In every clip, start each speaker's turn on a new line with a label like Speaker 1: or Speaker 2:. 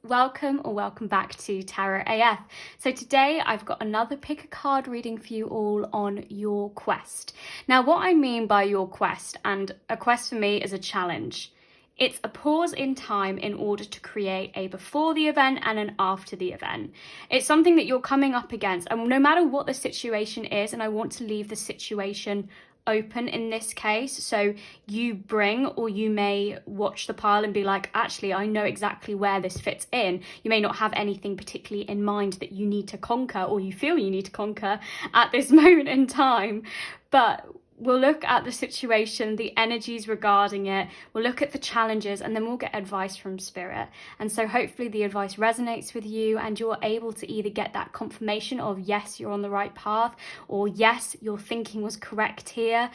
Speaker 1: welcome or welcome back to Tarot AF. So today I've got another pick a card reading for you all on your quest. Now what I mean by your quest, and a quest for me is a challenge. It's a pause in time in order to create a before the event and an after the event. It's something that you're coming up against, and no matter what the situation is, and I want to leave the situation open in this case, so you bring, or you may watch the pile and be like, actually I know exactly where this fits in. You may not have anything particularly in mind that you need to conquer, or you feel you need to conquer at this moment in time, but we'll look at the situation, the energies regarding it, we'll look at the challenges, and then we'll get advice from Spirit. And so hopefully the advice resonates with you and you're able to either get that confirmation of yes, you're on the right path, or yes, your thinking was correct here,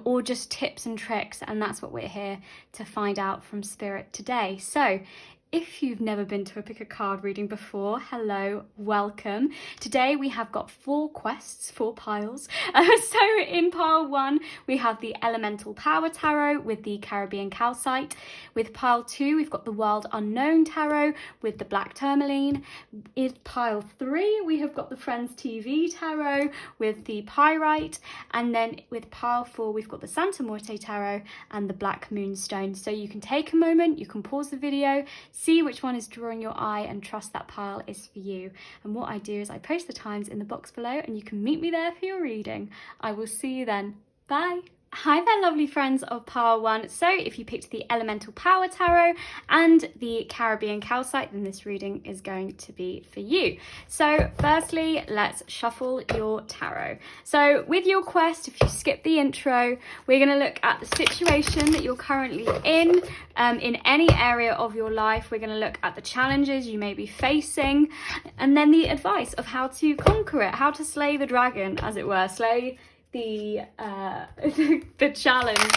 Speaker 1: or just tips and tricks. And that's what we're here to find out from Spirit today. So if you've never been to a pick a card reading before, hello, welcome. Today we have got 4 quests, 4 piles. So in pile 1, we have the Elemental Power Tarot with the Caribbean Calcite. With pile 2, we've got the World Unknown Tarot with the Black Tourmaline. In pile 3, we have got the Friends TV Tarot with the Pyrite. And then with pile 4, we've got the Santa Muerte Tarot and the Black Moonstone. So you can take a moment, you can pause the video, see which one is drawing your eye, and trust that pile is for you. And what I do is I post the times in the box below and you can meet me there for your reading. I will see you then. Bye. Hi there, lovely friends of pile 1. So if you picked the Elemental Power Tarot and the Caribbean Calcite, then this reading is going to be for you. So firstly, let's shuffle your tarot. So with your quest, if you skip the intro, we're going to look at the situation that you're currently in any area of your life. We're going to look at the challenges you may be facing, and then the advice of how to conquer it, how to slay the dragon, as it were, slay the challenge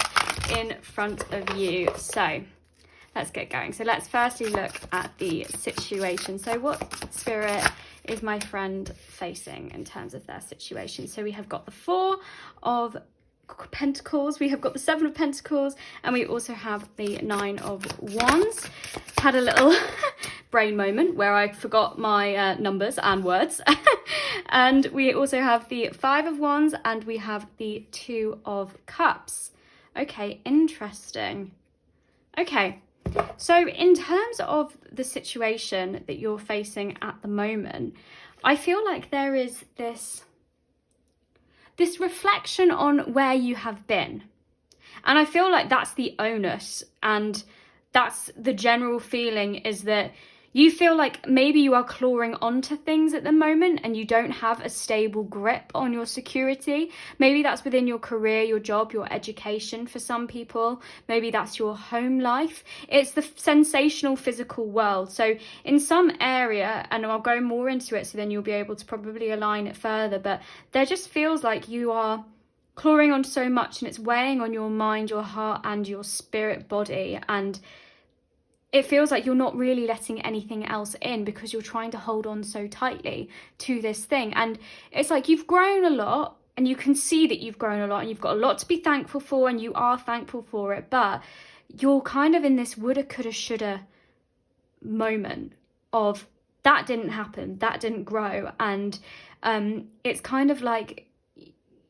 Speaker 1: in front of you. So let's get going. So let's firstly look at the situation. So what Spirit is my friend facing in terms of their situation? So we have got the 4 of Pentacles, we have got the 7 of Pentacles, and we also have the 9 of Wands. Had a little brain moment where I forgot my numbers and words. And we also have the 5 of Wands and we have the 2 of Cups. Okay, interesting. Okay, so in terms of the situation that you're facing at the moment, I feel like there is this reflection on where you have been. And I feel like that's the onus, and that's the general feeling, is that you feel like maybe you are clawing onto things at the moment and you don't have a stable grip on your security. Maybe that's within your career, your job, your education for some people. Maybe that's your home life. It's the sensational physical world. So in some area, and I'll go more into it so then you'll be able to probably align it further, but there just feels like you are clawing on so much and it's weighing on your mind, your heart and your spirit body, and it feels like you're not really letting anything else in because you're trying to hold on so tightly to this thing. And it's like you've grown a lot, and you can see that you've grown a lot, and you've got a lot to be thankful for, and you are thankful for it, but you're kind of in this woulda, coulda, shoulda moment of that didn't happen, that didn't grow. And it's kind of like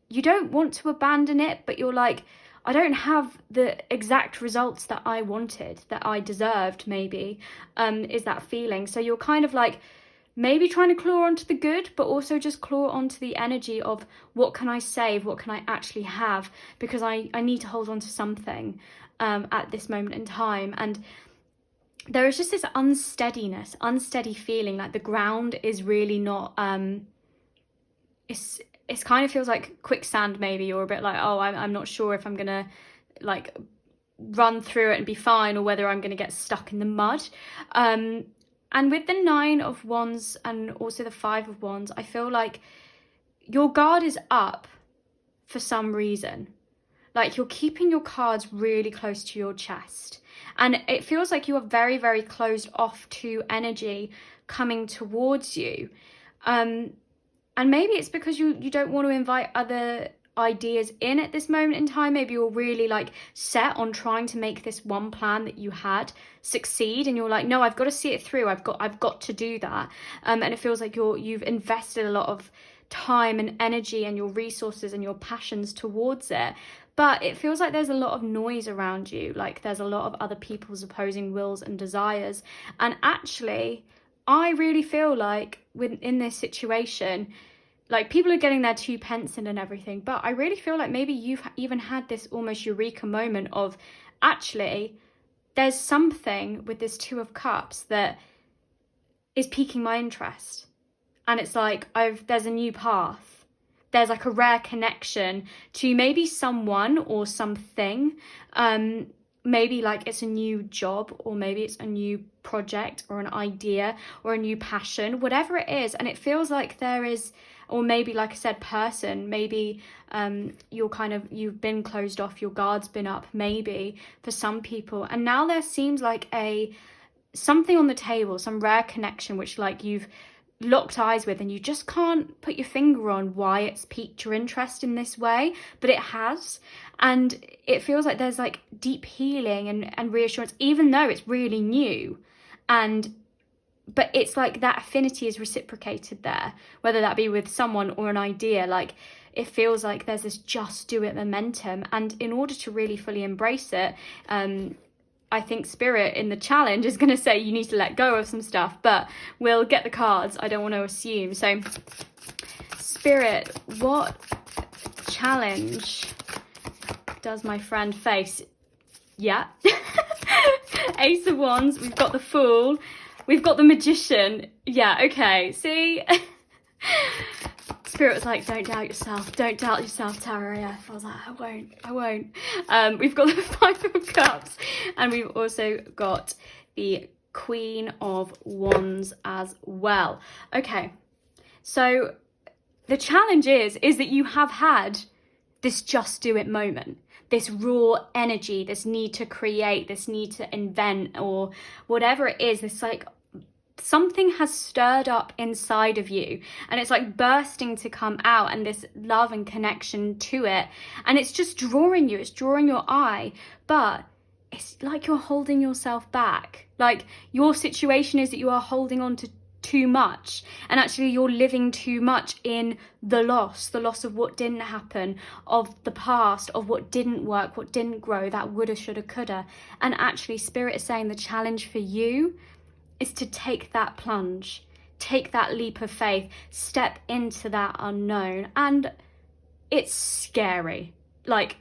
Speaker 1: you don't want to abandon it, but you're like, I don't have the exact results that I wanted, that I deserved, maybe, is that feeling. So you're kind of like maybe trying to claw onto the good, but also just claw onto the energy of what can I save, what can I actually have, because I need to hold on to something at this moment in time. And there is just this unsteady feeling, like the ground is really not, it kind of feels like quicksand maybe, or a bit like, oh, I'm not sure if I'm gonna like run through it and be fine, or whether I'm gonna get stuck in the mud. And with the 9 of Wands and also the 5 of Wands, I feel like your guard is up for some reason. Like you're keeping your cards really close to your chest, and it feels like you are very, very closed off to energy coming towards you. And maybe it's because you don't want to invite other ideas in at this moment in time. Maybe you're really like set on trying to make this one plan that you had succeed, and you're like, no, I've got to see it through. I've got to do that. And it feels like you've invested a lot of time and energy and your resources and your passions towards it. But it feels like there's a lot of noise around you. Like there's a lot of other people's opposing wills and desires. And actually, I really feel like in this situation, like people are getting their 2 pence in and everything, but I really feel like maybe you've even had this almost eureka moment of, actually, there's something with this 2 of Cups that is piquing my interest. And it's like, there's a new path. There's like a rare connection to maybe someone or something. Maybe like it's a new job, or maybe it's a new project or an idea or a new passion, whatever it is. And it feels like there is, or maybe like I said, person, maybe you've been closed off, your guard's been up maybe for some people. And now there seems like something on the table, some rare connection, which like you've locked eyes with, and you just can't put your finger on why it's piqued your interest in this way, but it has. And it feels like there's like deep healing and reassurance, even though it's really new. But it's like that affinity is reciprocated there, whether that be with someone or an idea. Like it feels like there's this just do it momentum, and in order to really fully embrace it, I think Spirit in the challenge is going to say you need to let go of some stuff, but we'll get the cards. I don't want to assume. So Spirit, what challenge does my friend face? Yeah. Ace of Wands. We've got the Fool. We've got the Magician. Yeah, okay. See? Spirit was like, don't doubt yourself. Don't doubt yourself, Tarot AF. I was like, I won't. We've got the 5 of Cups. And we've also got the Queen of Wands as well. Okay. So the challenge is that you have had this just do it moment. This raw energy, this need to create, this need to invent, or whatever it is, this like something has stirred up inside of you, and it's like bursting to come out, and this love and connection to it, and it's just drawing you, it's drawing your eye, but it's like you're holding yourself back. Like your situation is that you are holding on to too much, and actually you're living too much in the loss of what didn't happen, of the past, of what didn't work, what didn't grow, that woulda, shoulda, coulda. And actually Spirit is saying the challenge for you is to take that plunge, take that leap of faith, step into that unknown. And it's scary, like,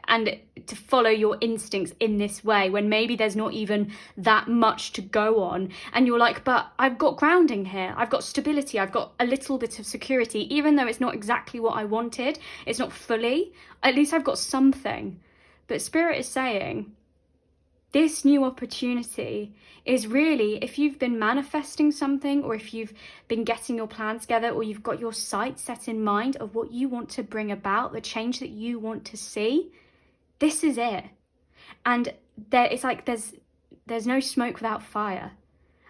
Speaker 1: and to follow your instincts in this way when maybe there's not even that much to go on, and you're like, but I've got grounding here, I've got stability, I've got a little bit of security, even though it's not exactly what I wanted, it's not fully, at least I've got something. But Spirit is saying this new opportunity is really, if you've been manifesting something, or if you've been getting your plans together, or you've got your sights set in mind of what you want to bring about, the change that you want to see, this is it. And it's like there's no smoke without fire.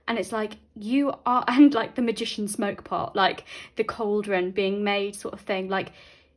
Speaker 1: And it's like you are, and like the magician smoke pot, like the cauldron being made sort of thing, like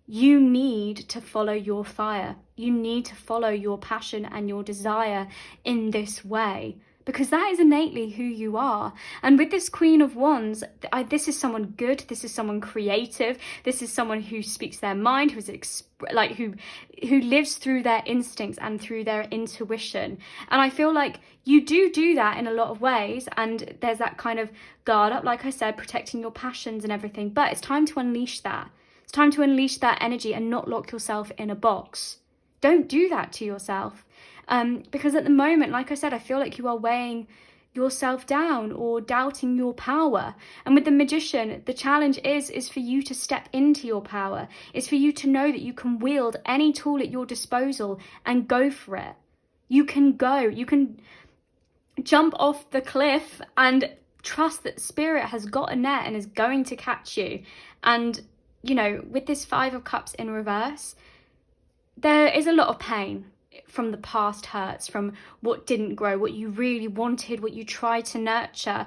Speaker 1: you need to follow your fire. You need to follow your passion and your desire in this way, because that is innately who you are. And with this Queen of Wands, this is someone good, this is someone creative, this is someone who speaks their mind, who lives through their instincts and through their intuition. And I feel like you do that in a lot of ways, and there's that kind of guard up, like I said, protecting your passions and everything, but it's time to unleash that. It's time to unleash that energy and not lock yourself in a box. Don't do that to yourself. Because at the moment, like I said, I feel like you are weighing yourself down or doubting your power. And with the Magician, the challenge is for you to step into your power. It's for you to know that you can wield any tool at your disposal and go for it. You can go. You can jump off the cliff and trust that Spirit has got a net and is going to catch you. And, you know, with this 5 of Cups in reverse, there is a lot of pain from the past hurts, from what didn't grow, what you really wanted, what you tried to nurture.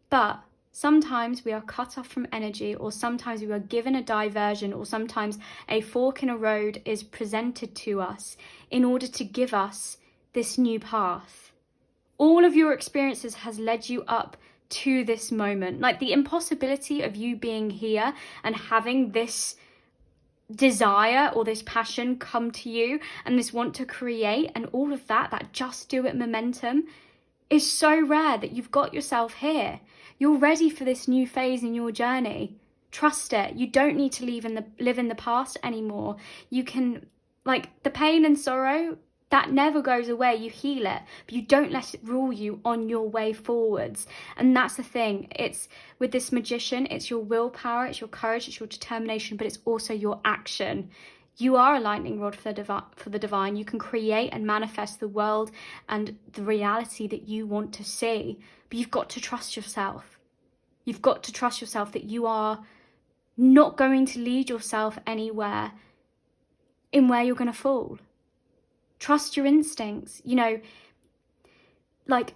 Speaker 1: But Sometimes we are cut off from energy, or sometimes we are given a diversion, or sometimes a fork in a road is presented to us in order to give us this new path. All of your experiences has led you up to this moment. Like the impossibility of you being here and having this desire or this passion come to you and this want to create and all of that just do it momentum is so rare that you've got yourself here. You're ready for this new phase in your journey. Trust it. You don't need to live in the past anymore. You can, like, the pain and sorrow, that never goes away. You heal it, but you don't let it rule you on your way forwards. And that's the thing. It's with this magician, it's your willpower, it's your courage, it's your determination, but it's also your action. You are a lightning rod for the divine. You can create and manifest the world and the reality that you want to see. But you've got to trust yourself. You've got to trust yourself that you are not going to lead yourself anywhere in where you're going to fall. Trust your instincts. You know, like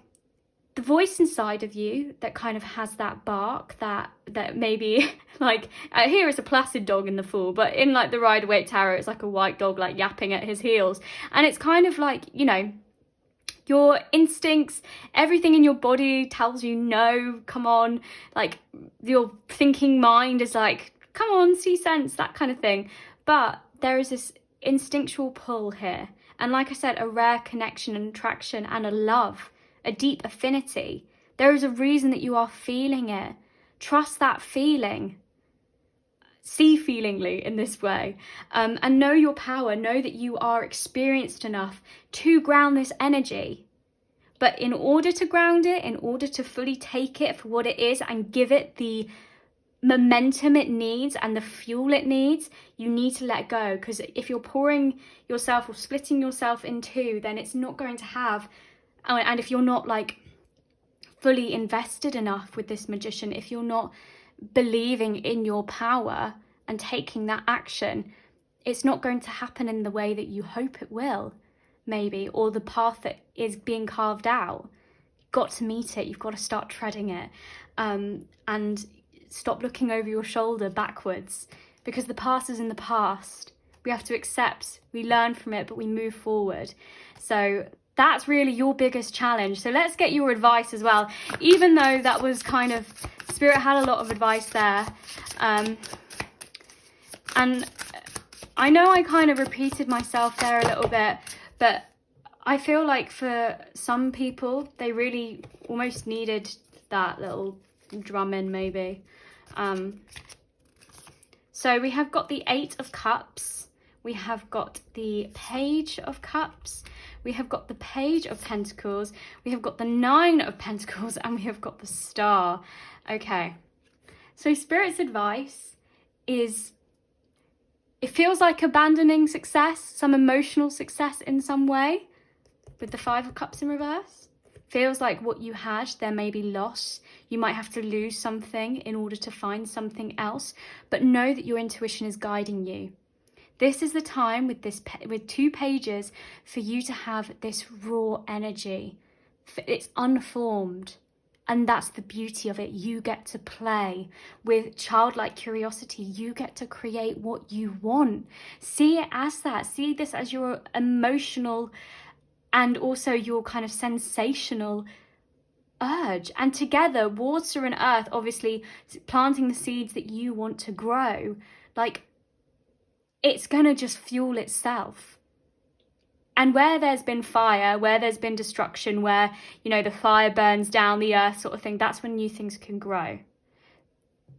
Speaker 1: the voice inside of you that kind of has that bark that maybe like here is a placid dog in the Fool, but in like the Rider-Waite Tarot it's like a white dog like yapping at his heels, and it's kind of like, you know, your instincts, everything in your body tells you no, come on, like your thinking mind is like, come on, see sense, that kind of thing. But there is this instinctual pull here, and like I said, a rare connection and attraction and a love, a deep affinity. There is a reason that you are feeling it. Trust that feeling. See feelingly in this way. And know your power. Know that you are experienced enough to ground this energy. But in order to ground it, in order to fully take it for what it is and give it the momentum it needs and the fuel it needs, you need to let go. Because if you're pouring yourself or splitting yourself in two, then it's not going to have... And if you're not like fully invested enough with this magician, if you're not believing in your power and taking that action, it's not going to happen in the way that you hope it will, maybe, or the path that is being carved out. You've got to meet it. You've got to start treading it, and stop looking over your shoulder backwards, because the past is in the past. We have to accept, we learn from it, but we move forward. So that's really your biggest challenge. So let's get your advice as well. Even though that was kind of, Spirit had a lot of advice there. And I know I kind of repeated myself there a little bit, but I feel like for some people, they really almost needed that little drum in maybe. So we have got the 8 of Cups. We have got the Page of Cups. We have got the Page of Pentacles. We have got the 9 of Pentacles, and we have got the Star. Okay. So Spirit's advice is, it feels like abandoning success, some emotional success in some way, with the 5 of Cups in reverse. Feels like what you had, there may be loss. You might have to lose something in order to find something else, but know that your intuition is guiding you. This is the time with with 2 pages for you to have this raw energy. It's unformed, and that's the beauty of it. You get to play with childlike curiosity. You get to create what you want. See it as that. See this as your emotional and also your kind of sensational urge. And together, water and earth, obviously planting the seeds that you want to grow, like, it's gonna just fuel itself. And where there's been fire, where there's been destruction, where, you know, the fire burns down the earth sort of thing, that's when new things can grow.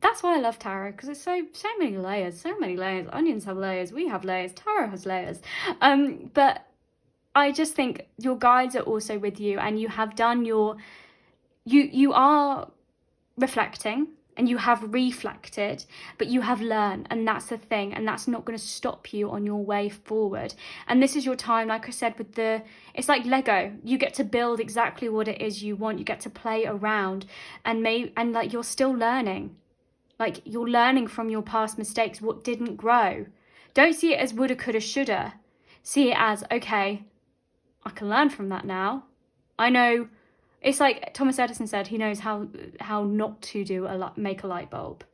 Speaker 1: That's why I love tarot, because it's so many layers, so many layers. Onions have layers, we have layers, tarot has layers. But I just think your guides are also with you, and you have done your, you are reflecting, and you have reflected, but you have learned, and that's the thing, and that's not going to stop you on your way forward. And this is your time, like I said, with it's like Lego. You get to build exactly what it is you want. You get to play around, and like you're still learning. Like you're learning from your past mistakes, what didn't grow. Don't see it as woulda, coulda, shoulda. See it as, okay, I can learn from that now. I know It's like Thomas Edison said, he knows how not to make a light bulb.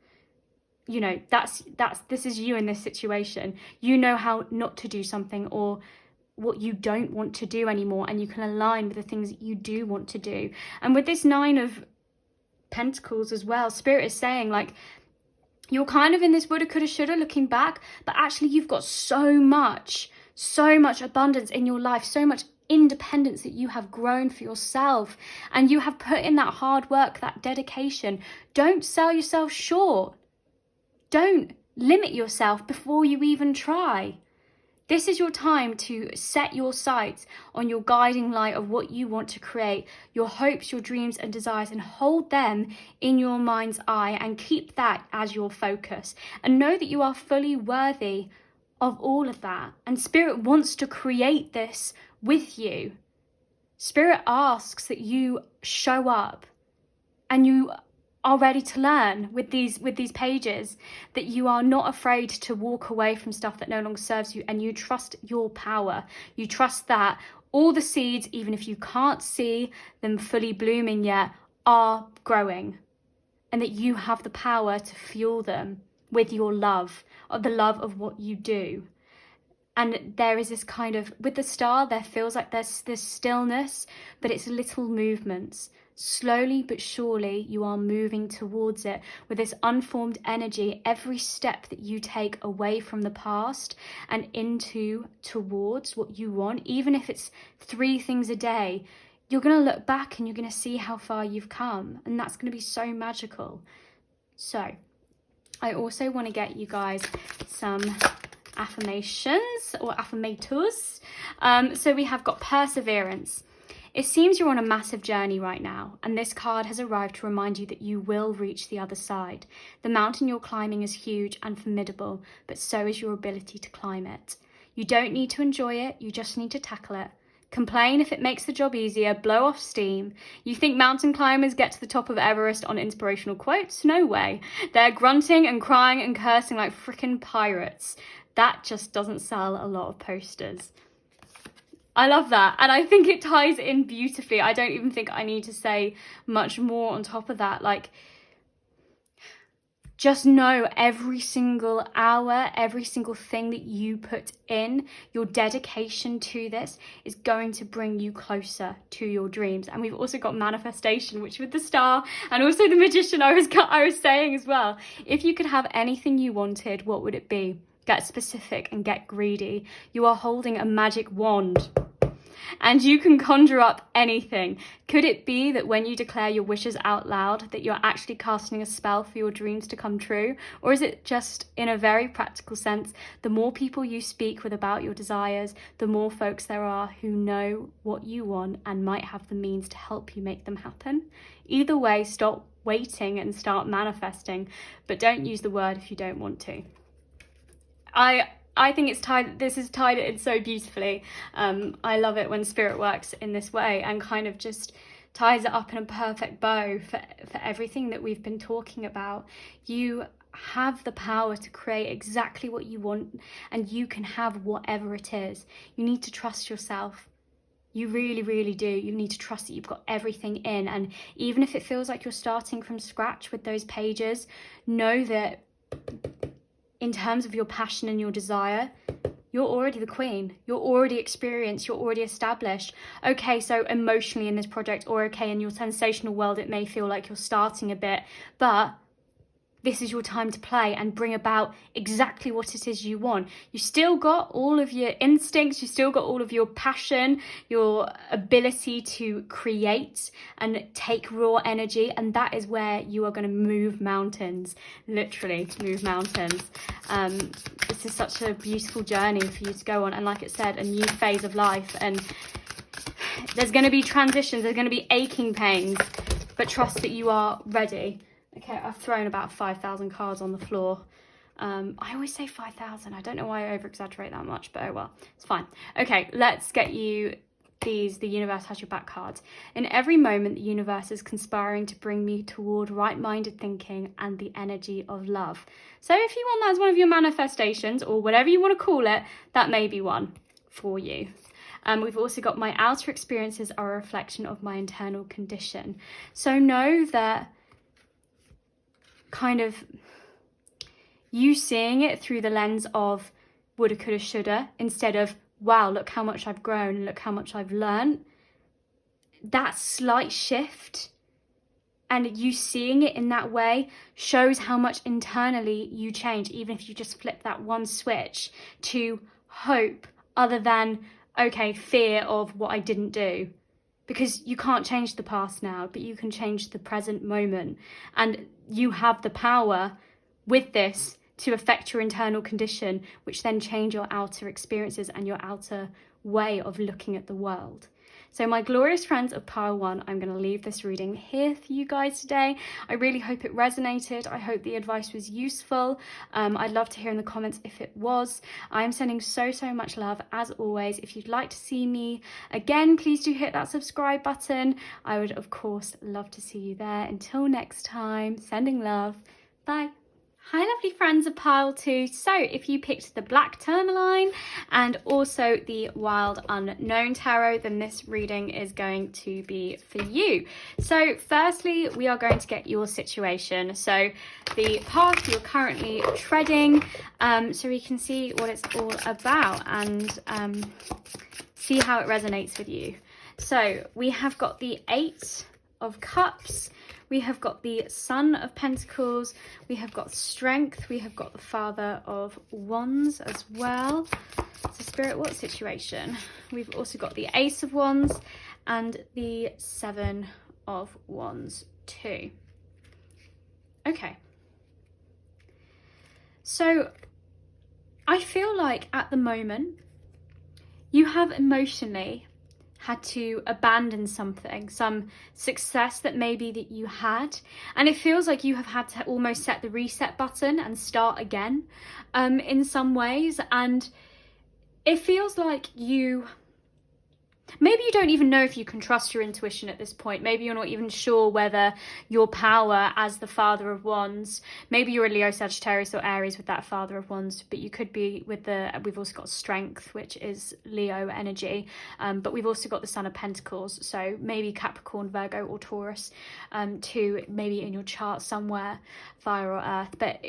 Speaker 1: You know, this is you in this situation. You know how not to do something, or what you don't want to do anymore, and you can align with the things that you do want to do. And with this 9 of Pentacles as well, Spirit is saying, like, you're kind of in this woulda, coulda, shoulda looking back, but actually you've got so much abundance in your life, so much independence that you have grown for yourself, and you have put in that hard work, that dedication. Don't sell yourself short. Don't limit yourself before you even try. This is your time to set your sights on your guiding light of what you want to create, your hopes, your dreams and desires, and hold them in your mind's eye and keep that as your focus. And know that you are fully worthy of all of that. And Spirit wants to create this with you. Spirit asks that you show up and you are ready to learn with these pages, that you are not afraid to walk away from stuff that no longer serves you, and you trust your power. You trust that all the seeds, even if you can't see them fully blooming yet, are growing, and that you have the power to fuel them with your love, of the love of what you do. And there is this kind of, with the star, there feels like there's this stillness, but it's little movements. Slowly but surely, you are moving towards it with this unformed energy. Every step that you take away from the past and towards what you want, even if it's 3 things a day, you're going to look back and you're going to see how far you've come. And that's going to be so magical. So I also want to get you guys some affirmations or affirmators. So we have got perseverance. It seems you're on a massive journey right now, and this card has arrived to remind you that you will reach the other side. The mountain you're climbing is huge and formidable, but so is your ability to climb it. You don't need to enjoy it, you just need to tackle it. Complain if it makes the job easier, blow off steam. You think mountain climbers get to the top of Everest on inspirational quotes? No way. They're grunting and crying and cursing like frickin' pirates. That just doesn't sell a lot of posters. I love that, and I think it ties in beautifully. I don't even think I need to say much more on top of that. Like, just know every single hour, every single thing that you put in, your dedication to this is going to bring you closer to your dreams. And we've also got manifestation, which with the star and also the magician I was saying as well. If you could have anything you wanted, what would it be? Get specific and get greedy. You are holding a magic wand, and you can conjure up anything. Could it be that when you declare your wishes out loud, that you're actually casting a spell for your dreams to come true? Or is it just, in a very practical sense, the more people you speak with about your desires, the more folks there are who know what you want and might have the means to help you make them happen? Either way, stop waiting and start manifesting, but don't use the word if you don't want to. I think this is tied in so beautifully. I love it when Spirit works in this way and kind of just ties it up in a perfect bow for everything that we've been talking about. You have the power to create exactly what you want, and you can have whatever it is. You need to trust yourself. You really, really do. You need to trust that you've got everything in. And even if it feels like you're starting from scratch with those pages, know that in terms of your passion and your desire, you're already the queen. You're already experienced. You're already established. Okay, so emotionally in this project, or okay, in your sensational world, it may feel like you're starting a bit, but this is your time to play and bring about exactly what it is you want. You still got all of your instincts, you still got all of your passion, your ability to create and take raw energy, and that is where you are going to move mountains, literally move mountains. This is such a beautiful journey for you to go on, and like it said, a new phase of life, and there's going to be transitions, there's going to be aching pains, but trust that you are ready. Okay, I've thrown about 5,000 cards on the floor. I always say 5,000. I don't know why I over-exaggerate that much, but oh well, it's fine. Okay, let's get you these, the universe has your back cards. In every moment, the universe is conspiring to bring me toward right-minded thinking and the energy of love. So if you want that as one of your manifestations, or whatever you want to call it, that may be one for you. We've also got my outer experiences are a reflection of my internal condition. So know that kind of you seeing it through the lens of woulda, coulda, shoulda, instead of, wow, look how much I've grown, look how much I've learned. That slight shift and you seeing it in that way shows how much internally you change, even if you just flip that one switch to hope other than, okay, fear of what I didn't do. Because you can't change the past now, but you can change the present moment. And you have the power with this to affect your internal condition, which then change your outer experiences and your outer way of looking at the world. So my glorious friends of Pile 1, I'm going to leave this reading here for you guys today. I really hope it resonated. I hope the advice was useful. I'd love to hear in the comments if it was. I'm sending so much love as always. If you'd like to see me again, please do hit that subscribe button. I would of course love to see you there. Until next time, sending love. Bye. Hi lovely friends of Pile 2. So if you picked the Black Tourmaline and also the Wild Unknown Tarot, then this reading is going to be for you. So firstly, we are going to get your situation. So the path you're currently treading, so we can see what it's all about and see how it resonates with you. So we have got the 8 of Cups. We have got the Son of Pentacles, we have got Strength, we have got the Father of Wands as well. So Spirit, what situation? We've also got the Ace of Wands and the 7 of Wands too. Okay. So I feel like at the moment you have emotionally had to abandon something, some success that maybe that you had, and it feels like you have had to almost set the reset button and start again in some ways. And it feels like maybe you don't even know if you can trust your intuition at this point. Maybe you're not even sure whether your power as the Father of Wands, maybe you're a Leo, Sagittarius or Aries with that Father of Wands, but you could be with we've also got Strength, which is Leo energy, but we've also got the Son of Pentacles, so maybe Capricorn, Virgo or Taurus too, maybe in your chart somewhere, fire or earth, but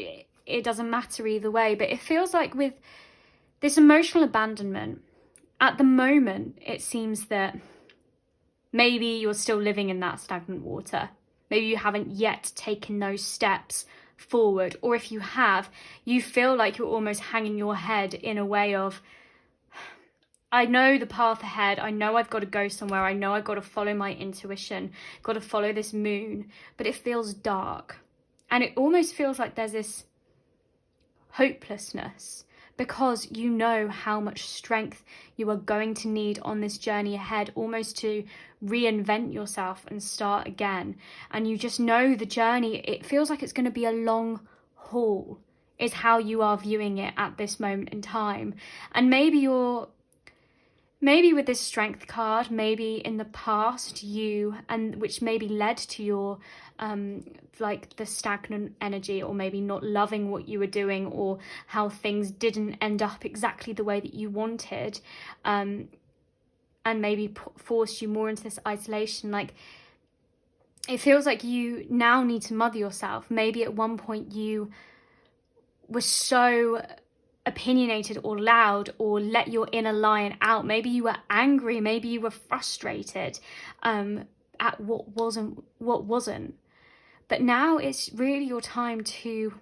Speaker 1: it doesn't matter either way. But it feels like with this emotional abandonment, at the moment, it seems that maybe you're still living in that stagnant water. Maybe you haven't yet taken those steps forward. Or if you have, you feel like you're almost hanging your head in a way of, I know the path ahead. I know I've got to go somewhere. I know I've got to follow my intuition, got to follow this moon, but it feels dark. And it almost feels like there's this hopelessness, because you know how much strength you are going to need on this journey ahead, almost to reinvent yourself and start again. And you just know the journey, it feels like it's going to be a long haul, is how you are viewing it at this moment in time. And maybe with this Strength card, maybe in the past which maybe led to your like the stagnant energy, or maybe not loving what you were doing, or how things didn't end up exactly the way that you wanted, and maybe forced you more into this isolation. Like, it feels like you now need to mother yourself. Maybe at one point you were so opinionated or loud, or let your inner lion out. Maybe you were angry, maybe you were frustrated at what wasn't. But now it's really your time to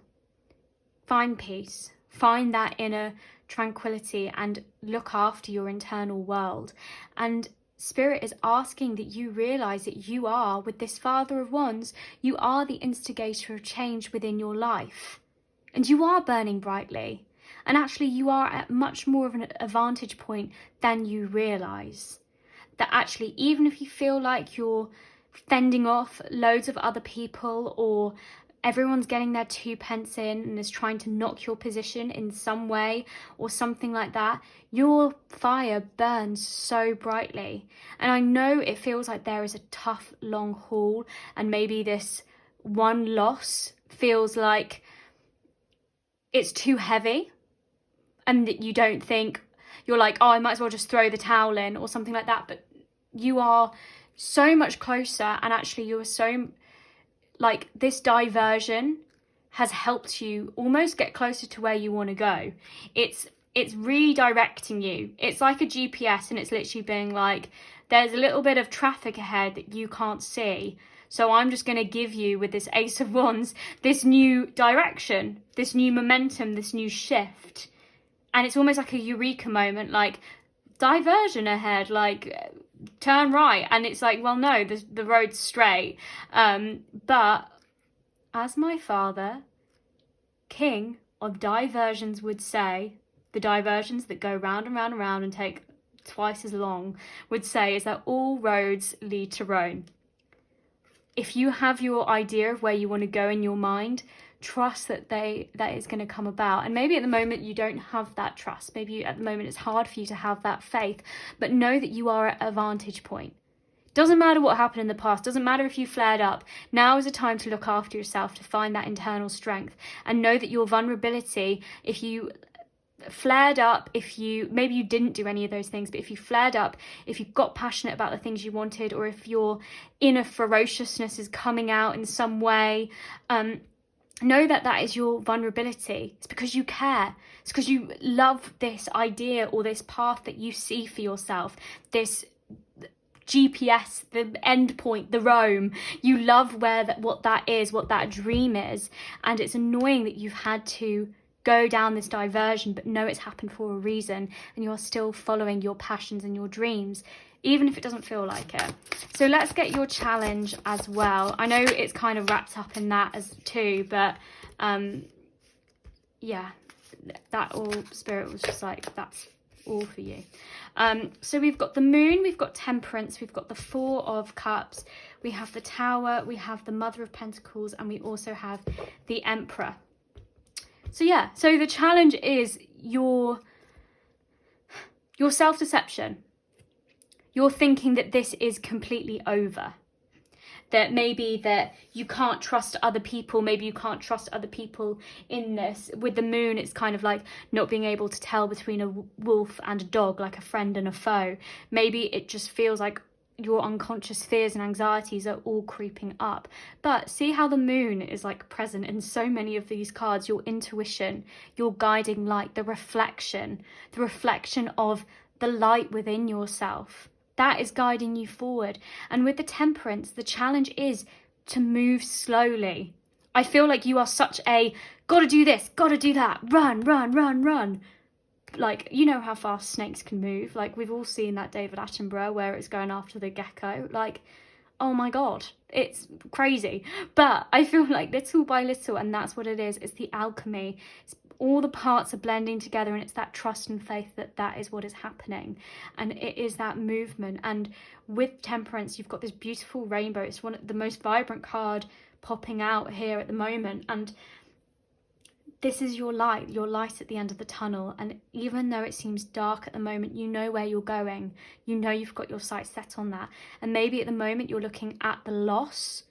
Speaker 1: find peace, find that inner tranquility, and look after your internal world. And Spirit is asking that you realize that you are, with this Father of Wands, you are the instigator of change within your life. And you are burning brightly. And actually you are at much more of an advantage point than you realize. That actually, even if you feel like you're fending off loads of other people, or everyone's getting their 2 pence in and is trying to knock your position in some way or something like that, your fire burns so brightly. And I know it feels like there is a tough long haul, and maybe this one loss feels like it's too heavy, and that you don't think, you're like, oh, I might as well just throw the towel in or something like that. But you are so much closer, and actually you are so, like, this diversion has helped you almost get closer to where you want to go. It's redirecting you. It's like a GPS, and it's literally being like, there's a little bit of traffic ahead that you can't see. So I'm just going to give you, with this Ace of Wands, this new direction, this new momentum, this new shift. And it's almost like a eureka moment, like, diversion ahead, like, turn right. And it's like, well, no, the road's straight. But as my father, king of diversions, would say, the diversions that go round and round and round and take twice as long, would say, is that all roads lead to Rome. If you have your idea of where you want to go in your mind, trust that is going to come about. And maybe at the moment you don't have that trust. Maybe at the moment it's hard for you to have that faith. But know that you are at a vantage point. Doesn't matter what happened in the past. Doesn't matter if you flared up. Now is a time to look after yourself, to find that internal strength. And know that your vulnerability, if you flared up, maybe you didn't do any of those things, but if you flared up, if you got passionate about the things you wanted, or if your inner ferociousness is coming out in some way, know that is your vulnerability. It's because you care. It's because you love this idea or this path that you see for yourself, this GPS, the end point, the Rome. You love what that is, what that dream is. And it's annoying that you've had to go down this diversion, but know it's happened for a reason, and you're still following your passions and your dreams, even if it doesn't feel like it. So let's get your challenge as well. I know it's kind of wrapped up in that as too, but yeah, that all Spirit was just like, that's all for you. So we've got the Moon, we've got Temperance, we've got the Four of Cups, we have the Tower, we have the Mother of Pentacles, and we also have the Emperor. So yeah, so the challenge is your self-deception. You're thinking that this is completely over. That maybe that you can't trust other people. Maybe you can't trust other people in this. With the Moon, it's kind of like not being able to tell between a wolf and a dog, like a friend and a foe. Maybe it just feels like your unconscious fears and anxieties are all creeping up. But see how the Moon is like present in so many of these cards. Your intuition, your guiding light, the reflection of the light within yourself. That is guiding you forward. And with the Temperance, the challenge is to move slowly. I feel like you are such a, gotta do this, gotta do that, run, run, run, run. Like, you know how fast snakes can move. Like, we've all seen that David Attenborough where it's going after the gecko. Like, oh my God, it's crazy. But I feel like little by little, and that's what it is. It's the alchemy. All the parts are blending together, and it's that trust and faith that is what is happening. And it is that movement. And with Temperance, you've got this beautiful rainbow. It's one of the most vibrant card popping out here at the moment. And this is your light at the end of the tunnel. And even though it seems dark at the moment, you know where you're going. You know you've got your sights set on that. And maybe at the moment you're looking at the loss,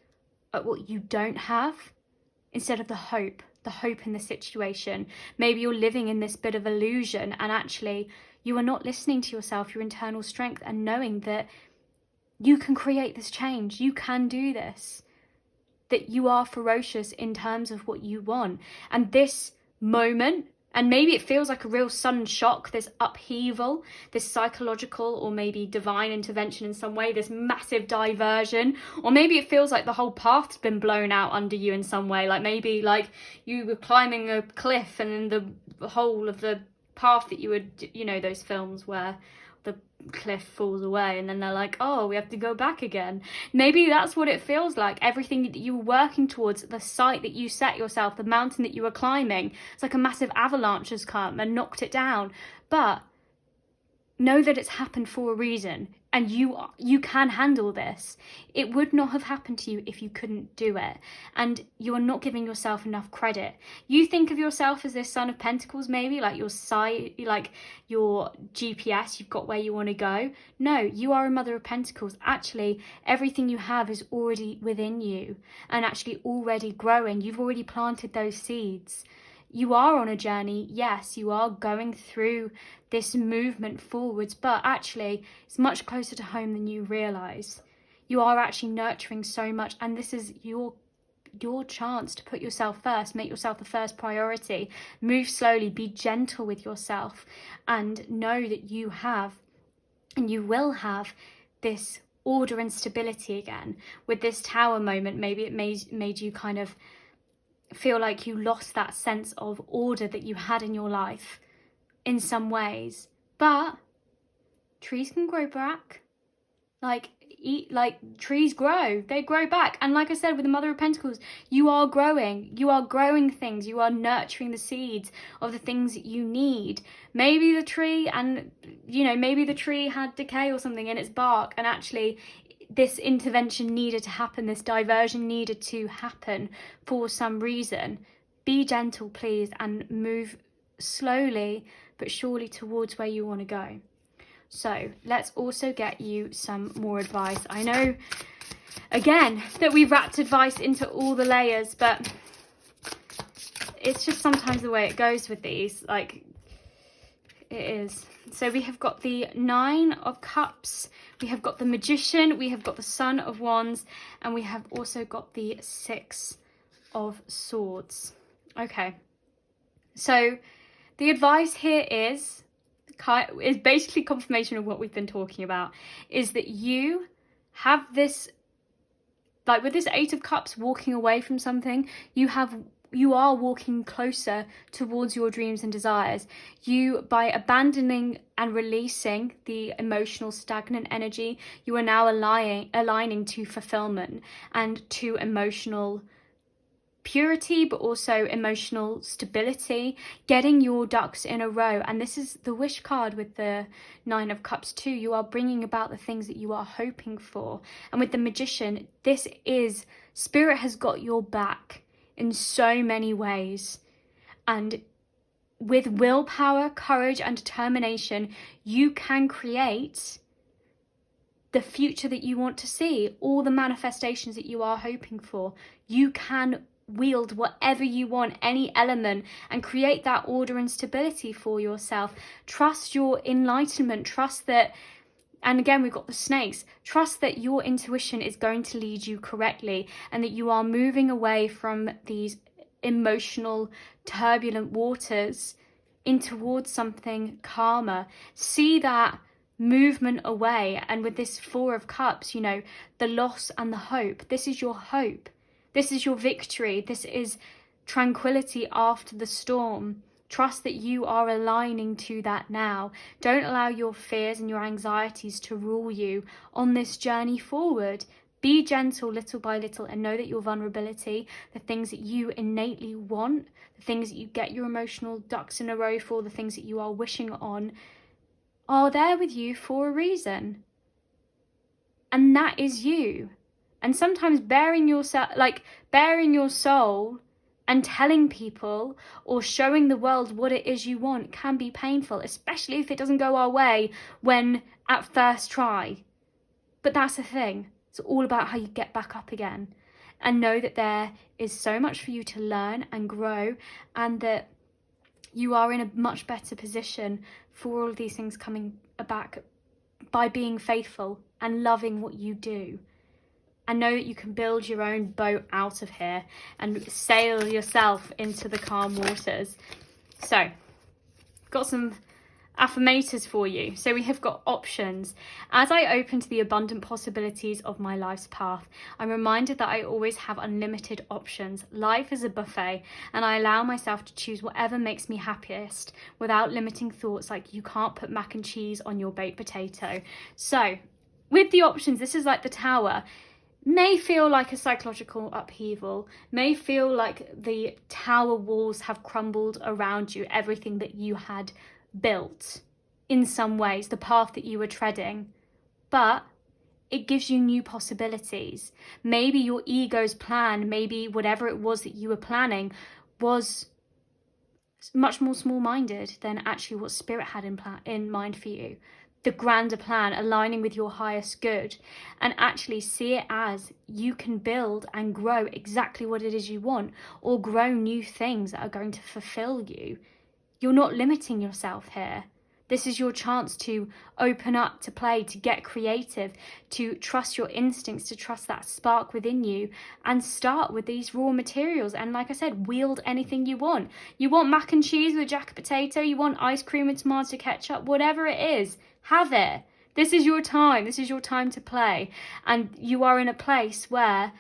Speaker 1: at what you don't have, instead of the hope in the situation. Maybe you're living in this bit of illusion, and actually you are not listening to yourself, your internal strength, and knowing that you can create this change. You can do this. That you are ferocious in terms of what you want. And this moment, and maybe it feels like a real sudden shock, this upheaval, this psychological or maybe divine intervention in some way, this massive diversion, or maybe it feels like the whole path's been blown out under you in some way. Like maybe like you were climbing a cliff and then the whole of the path that you would, you know, those films where the cliff falls away and then they're like, oh, we have to go back again. Maybe that's what it feels like. Everything that you were working towards, the site that you set yourself, the mountain that you were climbing, it's like a massive avalanche has come and knocked it down. But know that it's happened for a reason, and you can handle this. It would not have happened to you if you couldn't do it, and you're not giving yourself enough credit. You think of yourself as this Son of Pentacles, maybe like your side, like your GPS, you've got where you want to go. No, you are a Mother of Pentacles. Actually, everything you have is already within you and actually already growing. You've already planted those seeds. you are on a journey. Yes, you are going through this movement forwards, but actually it's much closer to home than you realize. You are actually nurturing so much, and this is your chance to put yourself first, make yourself the first priority, move slowly, be gentle with yourself, and know that you have, and you will have, this order and stability again. With this tower moment, maybe it made you kind of feel like you lost that sense of order that you had in your life in some ways, but trees can grow back. Like trees grow, they grow back. And like I said, with the Mother of Pentacles, you are growing things, you are nurturing the seeds of the things that you need. Maybe the tree, and maybe the tree had decay or something in its bark, and actually this intervention needed to happen, this diversion needed to happen for some reason. Be gentle, please, and move slowly but surely towards where you want to go. So let's also get you some more advice. I know, again, that we've wrapped advice into all the layers, but it's just sometimes the way it goes with these. Like, it is. So we have got the 9 of Cups, we have got the Magician, we have got the Son of Wands, and we have also got the 6 of Swords. Okay. So the advice here is basically confirmation of what we've been talking about, is that you have this, like with this 8 of Cups, walking away from something, you are walking closer towards your dreams and desires. By abandoning and releasing the emotional stagnant energy, you are now aligning to fulfillment and to emotional purity, but also emotional stability, getting your ducks in a row. And this is the wish card with the 9 of Cups too. You are bringing about the things that you are hoping for. And with the Magician, this is, Spirit has got your back in so many ways. And with willpower, courage, and determination, you can create the future that you want to see, all the manifestations that you are hoping for. You can wield whatever you want, any element, and create that order and stability for yourself. Trust your enlightenment, trust that, and again we've got the snakes, trust that your intuition is going to lead you correctly, and that you are moving away from these emotional turbulent waters in towards something calmer. See that movement away. And with this 4 of Cups, the loss and the hope, this is your hope. This is your victory. This is tranquility after the storm. Trust that you are aligning to that now. Don't allow your fears and your anxieties to rule you on this journey forward. Be gentle little by little, and know that your vulnerability, the things that you innately want, the things that you get your emotional ducks in a row for, the things that you are wishing on, are there with you for a reason. And that is you. And sometimes bearing your soul and telling people or showing the world what it is you want can be painful, especially if it doesn't go our way when at first try. But that's the thing. It's all about how you get back up again. And know that there is so much for you to learn and grow, and that you are in a much better position for all of these things coming back by being faithful and loving what you do. And know that you can build your own boat out of here and sail yourself into the calm waters. So, got some affirmators for you. So we have got options. As I open to the abundant possibilities of my life's path, I'm reminded that I always have unlimited options. Life is a buffet, and I allow myself to choose whatever makes me happiest without limiting thoughts like you can't put mac and cheese on your baked potato. So with the options, this is like the Tower. May feel like a psychological upheaval, may feel like the tower walls have crumbled around you, everything that you had built in some ways, the path that you were treading, but it gives you new possibilities. Maybe your ego's plan, maybe whatever it was that you were planning was much more small-minded than actually what Spirit had in mind for you. the grander plan, aligning with your highest good, and actually see it as you can build and grow exactly what it is you want, or grow new things that are going to fulfill you. You're not limiting yourself here. This is your chance to open up, to play, to get creative, to trust your instincts, to trust that spark within you, and start with these raw materials. And like I said, wield anything you want. You want mac and cheese with a jacket potato, you want ice cream and tomato ketchup, whatever it is, have it. This is your time. This is your time to play. And you are in a place where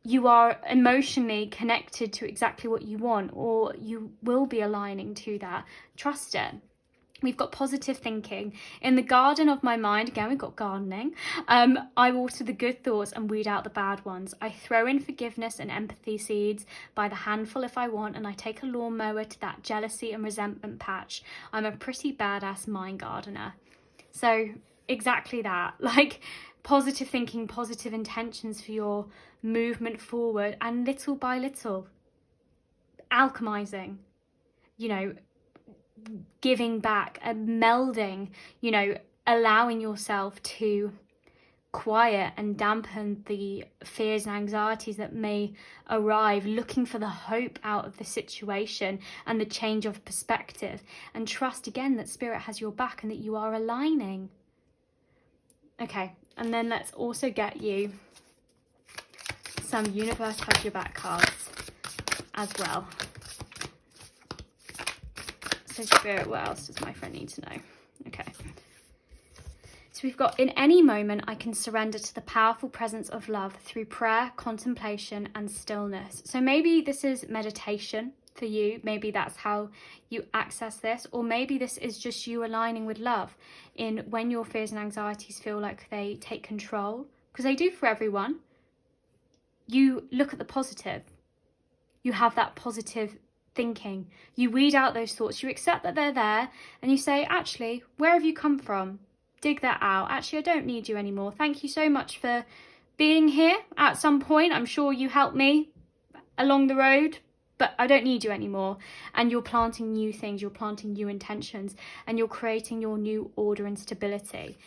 Speaker 1: you are emotionally connected to exactly what you want, or you will be aligning to that. Trust it. We've got positive thinking. In the garden of my mind, again, we've got gardening. I water the good thoughts and weed out the bad ones. I throw in forgiveness and empathy seeds by the handful if I want, and I take a lawnmower to that jealousy and resentment patch. I'm a pretty badass mind gardener. So exactly that, like positive thinking, positive intentions for your movement forward, and little by little, alchemizing, giving back and melding, allowing yourself to quiet and dampen the fears and anxieties that may arrive, looking for the hope out of the situation and the change of perspective, and trust again that spirit has your back and that you are aligning. Okay, and then let's also get you some universe has your back cards as well. So spirit, what else does my friend need to know? Okay. So we've got, in any moment, I can surrender to the powerful presence of love through prayer, contemplation, and stillness. So maybe this is meditation for you. Maybe that's how you access this. Or maybe this is just you aligning with love in when your fears and anxieties feel like they take control. Because they do for everyone. You look at the positive. You have that positive thinking. You weed out those thoughts. You accept that they're there. And you say, actually, where have you come from? Dig that out. Actually, I don't need you anymore. Thank you so much for being here at some point. I'm sure you helped me along the road, but I don't need you anymore. And you're planting new things. You're planting new intentions. And you're creating your new order and stability.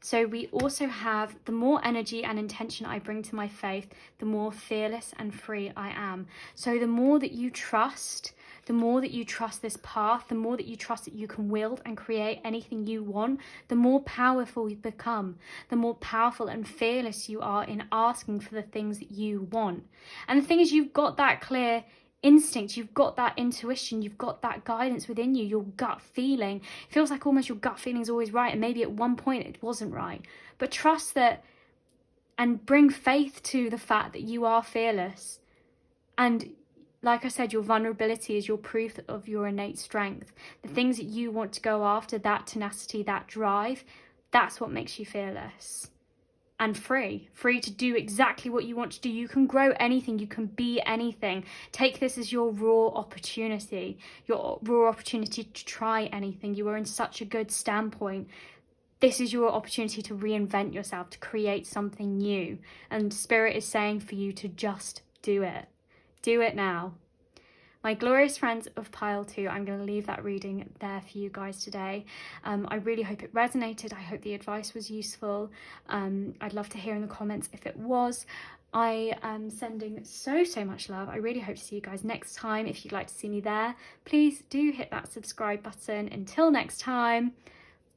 Speaker 1: So we also have, the more energy and intention I bring to my faith, the more fearless and free I am. So the more that you trust, the more that you trust this path, the more that you trust that you can wield and create anything you want, the more powerful you become, the more powerful and fearless you are in asking for the things that you want. And the thing is, you've got that clear instinct, you've got that intuition, you've got that guidance within you, your gut feeling. It feels like almost your gut feeling is always right, and maybe at one point it wasn't right. But trust that and bring faith to the fact that you are fearless. And like I said, your vulnerability is your proof of your innate strength. The things that you want to go after, that tenacity, that drive, that's what makes you fearless. And free to do exactly what you want to do. You can grow anything, you can be anything. Take this as your raw opportunity to try anything. You are in such a good standpoint. This is your opportunity to reinvent yourself, to create something new. And Spirit is saying for you to just do it. Do it now. My glorious friends of pile 2, I'm going to leave that reading there for you guys today. I really hope it resonated. I hope the advice was useful. I'd love to hear in the comments if it was. I am sending so much love. I really hope to see you guys next time. If you'd like to see me there, please do hit that subscribe button. Until next time,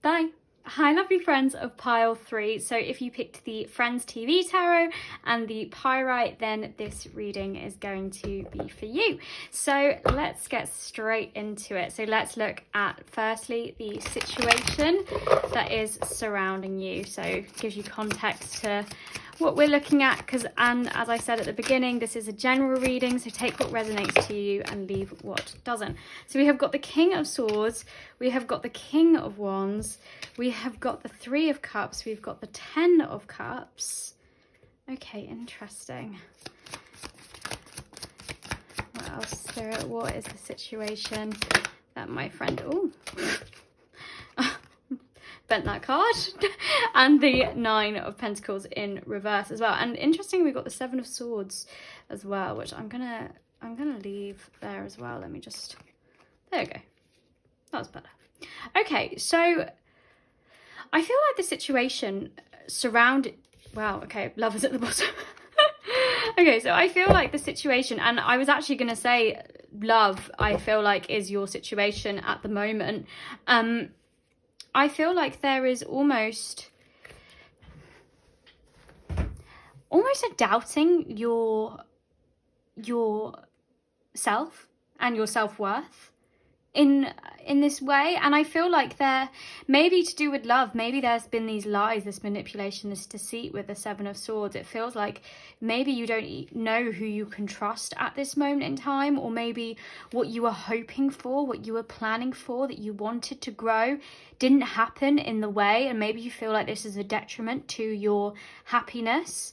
Speaker 1: bye. Hi lovely friends of pile 3. So if you picked the Friends TV Tarot and the Pyrite, then this reading is going to be for you. So let's get straight into it. So let's look at firstly the situation that is surrounding you. So it gives you context to what we're looking at, and as I said at the beginning, this is a general reading, so take what resonates to you and leave what doesn't. So we have got the King of Swords, we have got the King of Wands, we have got the Three of Cups, we've got the Ten of Cups. Okay, interesting. What else, Spirit? What is the situation that my friend... Oh, bent that card. And the Nine of Pentacles in reverse as well. And interestingly, we've got the Seven of Swords as well, which I'm gonna leave there as well. Let me just, there we go. That was better. Okay, so I feel like the situation surrounded, wow, okay, love is at the bottom. Okay, so I feel like the situation, and I was actually going to say love, I feel like is your situation at the moment. I feel like there is almost a doubting your self and your self-worth in this way. And I feel like there, maybe to do with love, maybe there's been these lies, this manipulation, this deceit with the Seven of Swords. It feels like maybe you don't know who you can trust at this moment in time, or maybe what you were hoping for, what you were planning for, that you wanted to grow, didn't happen in the way, and maybe you feel like this is a detriment to your happiness.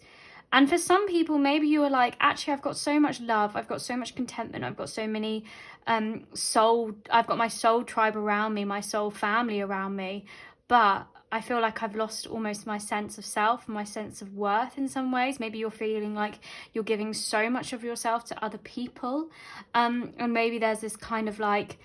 Speaker 1: And for some people, maybe you are like, actually, I've got so much love, I've got so much contentment, I've got so many I've got my soul tribe around me, my soul family around me, but I feel like I've lost almost my sense of self, my sense of worth in some ways. Maybe you're feeling like you're giving so much of yourself to other people, and maybe there's this kind of like,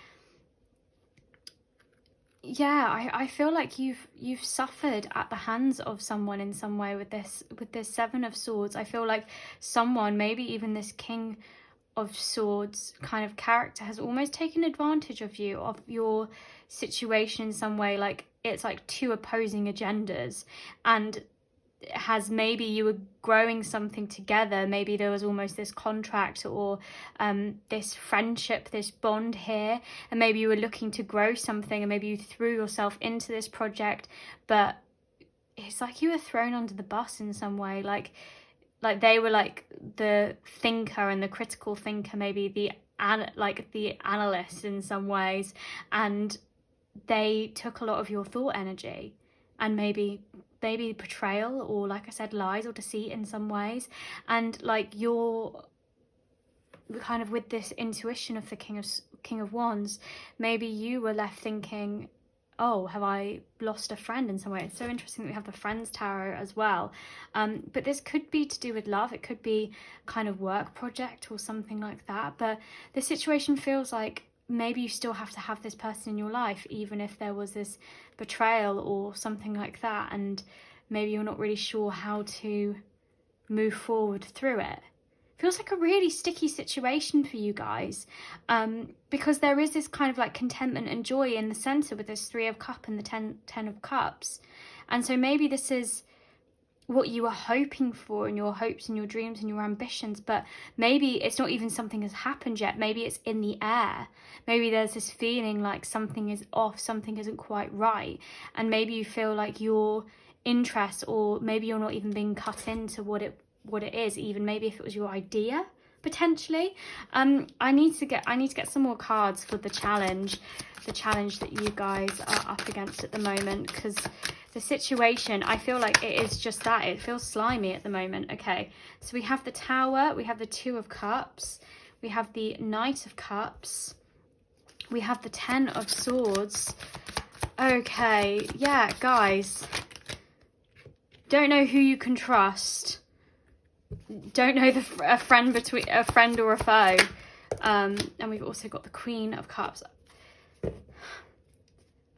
Speaker 1: yeah, I feel like you've suffered at the hands of someone in some way with this Seven of Swords. I feel like someone, maybe even this King of Swords kind of character, has almost taken advantage of you, of your situation in some way. Like it's like two opposing agendas, and has, maybe you were growing something together, maybe there was almost this contract or this friendship, this bond here, and maybe you were looking to grow something, and maybe you threw yourself into this project, but it's like you were thrown under the bus in some way. Like they were like the thinker and the critical thinker, maybe the analyst in some ways, and they took a lot of your thought energy, and maybe betrayal, or like I said, lies or deceit in some ways. And like you're kind of with this intuition of the King of Wands, maybe you were left thinking, oh, have I lost a friend in some way? It's so interesting that we have the Friends Tarot as well. But this could be to do with love. It could be kind of work project or something like that. But the situation feels like maybe you still have to have this person in your life, even if there was this betrayal or something like that. And maybe you're not really sure how to move forward through it. Feels like a really sticky situation for you guys, because there is this kind of like contentment and joy in the center with this Three of Cups and the ten of Cups. And so maybe this is what you were hoping for, and your hopes and your dreams and your ambitions, but maybe it's not even something has happened yet. Maybe it's in the air. Maybe there's this feeling like something is off, something isn't quite right, and maybe you feel like your interest, or maybe you're not even being cut into what it is, even maybe if it was your idea potentially. I need to get some more cards for the challenge that you guys are up against at the moment, because the situation, I feel like it is just that, it feels slimy at the moment. Okay, so we have the Tower, we have the Two of Cups, we have the Knight of Cups, we have the Ten of Swords. Okay, yeah, guys, don't know who you can trust. Don't know a friend or a foe. And we've also got the Queen of Cups.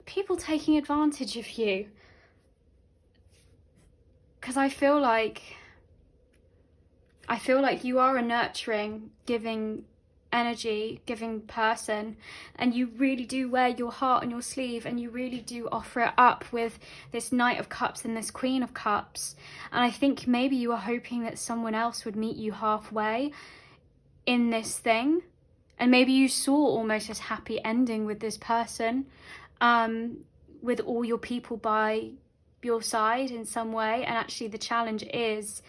Speaker 1: People taking advantage of you. Because I feel like you are a nurturing, giving energy, giving person, and you really do wear your heart on your sleeve, and you really do offer it up with this Knight of Cups and this Queen of Cups. And I think maybe you are hoping that someone else would meet you halfway in this thing, and maybe you saw almost this happy ending with this person, with all your people by your side in some way. And actually the challenge is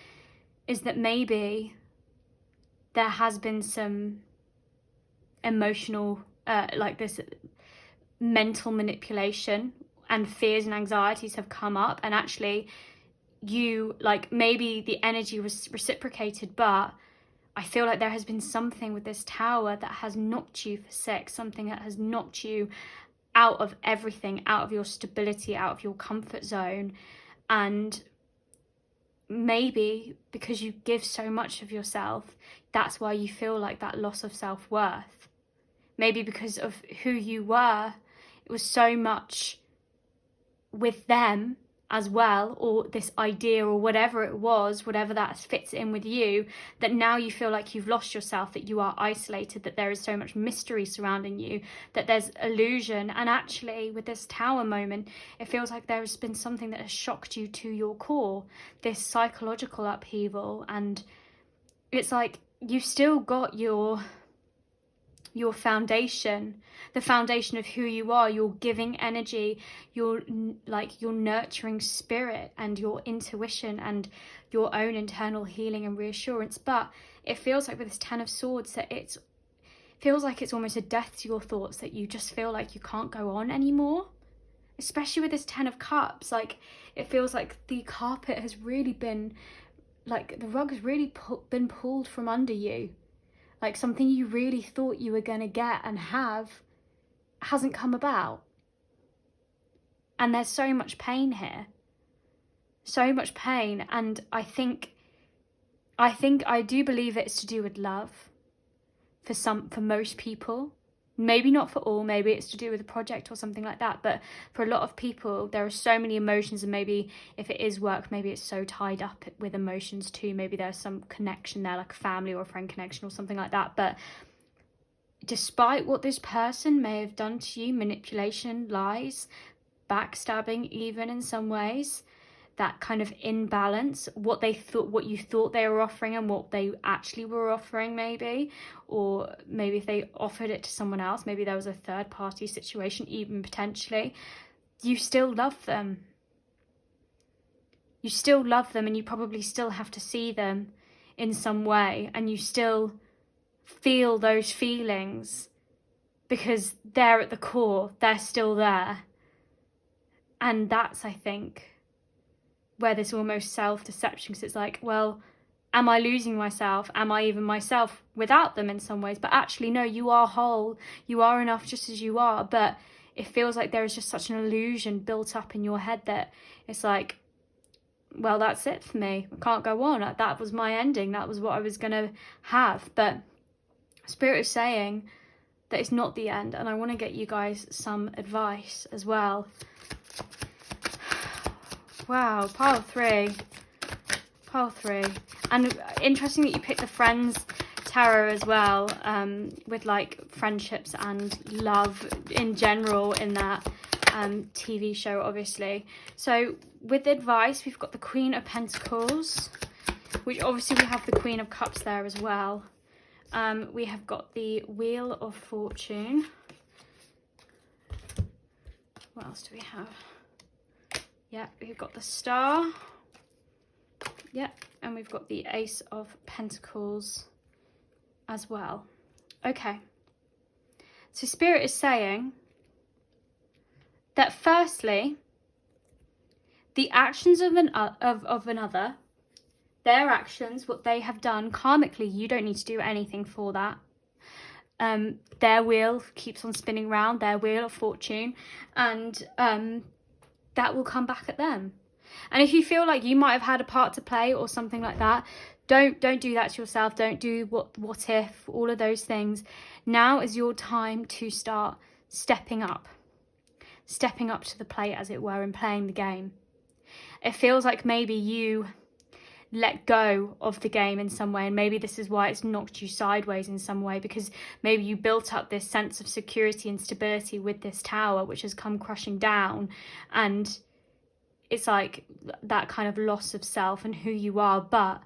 Speaker 1: that maybe there has been some emotional like this mental manipulation, and fears and anxieties have come up, and actually you, like, maybe the energy was reciprocated, but I feel like there has been something with this Tower that has knocked you for six, something that has knocked you out of everything, out of your stability, out of your comfort zone. And maybe because you give so much of yourself, that's why you feel like that loss of self-worth. Maybe because of who you were, it was so much with them as well, or this idea or whatever it was, whatever that fits in with you, that now you feel like you've lost yourself, that you are isolated, that there is so much mystery surrounding you, that there's illusion. And actually with this tower moment, it feels like there has been something that has shocked you to your core, this psychological upheaval. And it's like you've still got your foundation, the foundation of who you are, your giving energy, your nurturing spirit and your intuition and your own internal healing and reassurance. But it feels like with this Ten of Swords that it feels like it's almost a death to your thoughts, that you just feel like you can't go on anymore. Especially with this Ten of Cups, like it feels like the carpet has really been, like the rug has really been pulled from under you. Like something you really thought you were going to get and have hasn't come about. And there's so much pain here. So much pain. And I do believe it's to do with love for most people. Maybe not for all, maybe it's to do with a project or something like that. But for a lot of people, there are so many emotions, and maybe if it is work, maybe it's so tied up with emotions too. Maybe there's some connection there, like a family or a friend connection or something like that. But despite what this person may have done to you, manipulation, lies, backstabbing even in some ways, that kind of imbalance, what you thought they were offering and what they actually were offering, maybe, or maybe if they offered it to someone else, maybe there was a third party situation, even potentially, you still love them. You still love them, and you probably still have to see them in some way, and you still feel those feelings because they're at the core, they're still there. And that's, I think, where this almost self-deception, because it's like, well, am I losing myself? Am I even myself without them in some ways? But actually, no, you are whole. You are enough just as you are. But it feels like there is just such an illusion built up in your head that it's like, well, that's it for me. I can't go on. That was my ending. That was what I was going to have. But Spirit is saying that it's not the end. And I want to get you guys some advice as well. Wow, pile three. And interesting that you picked the Friends tarot as well, with like friendships and love in general in that TV show, obviously. So with advice, we've got the Queen of Pentacles, which obviously we have the Queen of Cups there as well. We have got the Wheel of Fortune. What else do we have? Yeah, we've got the Star. Yeah, and we've got the Ace of Pentacles as well. Okay. So Spirit is saying that firstly, the actions of another, their actions, what they have done karmically, you don't need to do anything for that. Their wheel keeps on spinning round, their Wheel of Fortune, and that will come back at them. And if you feel like you might have had a part to play or something like that, don't do that to yourself. Don't do what if, all of those things. Now is your time to start stepping up to the plate, as it were, and playing the game. It feels like maybe you let go of the game in some way, and maybe this is why it's knocked you sideways in some way, because maybe you built up this sense of security and stability with this tower, which has come crushing down, and it's like that kind of loss of self and who you are. But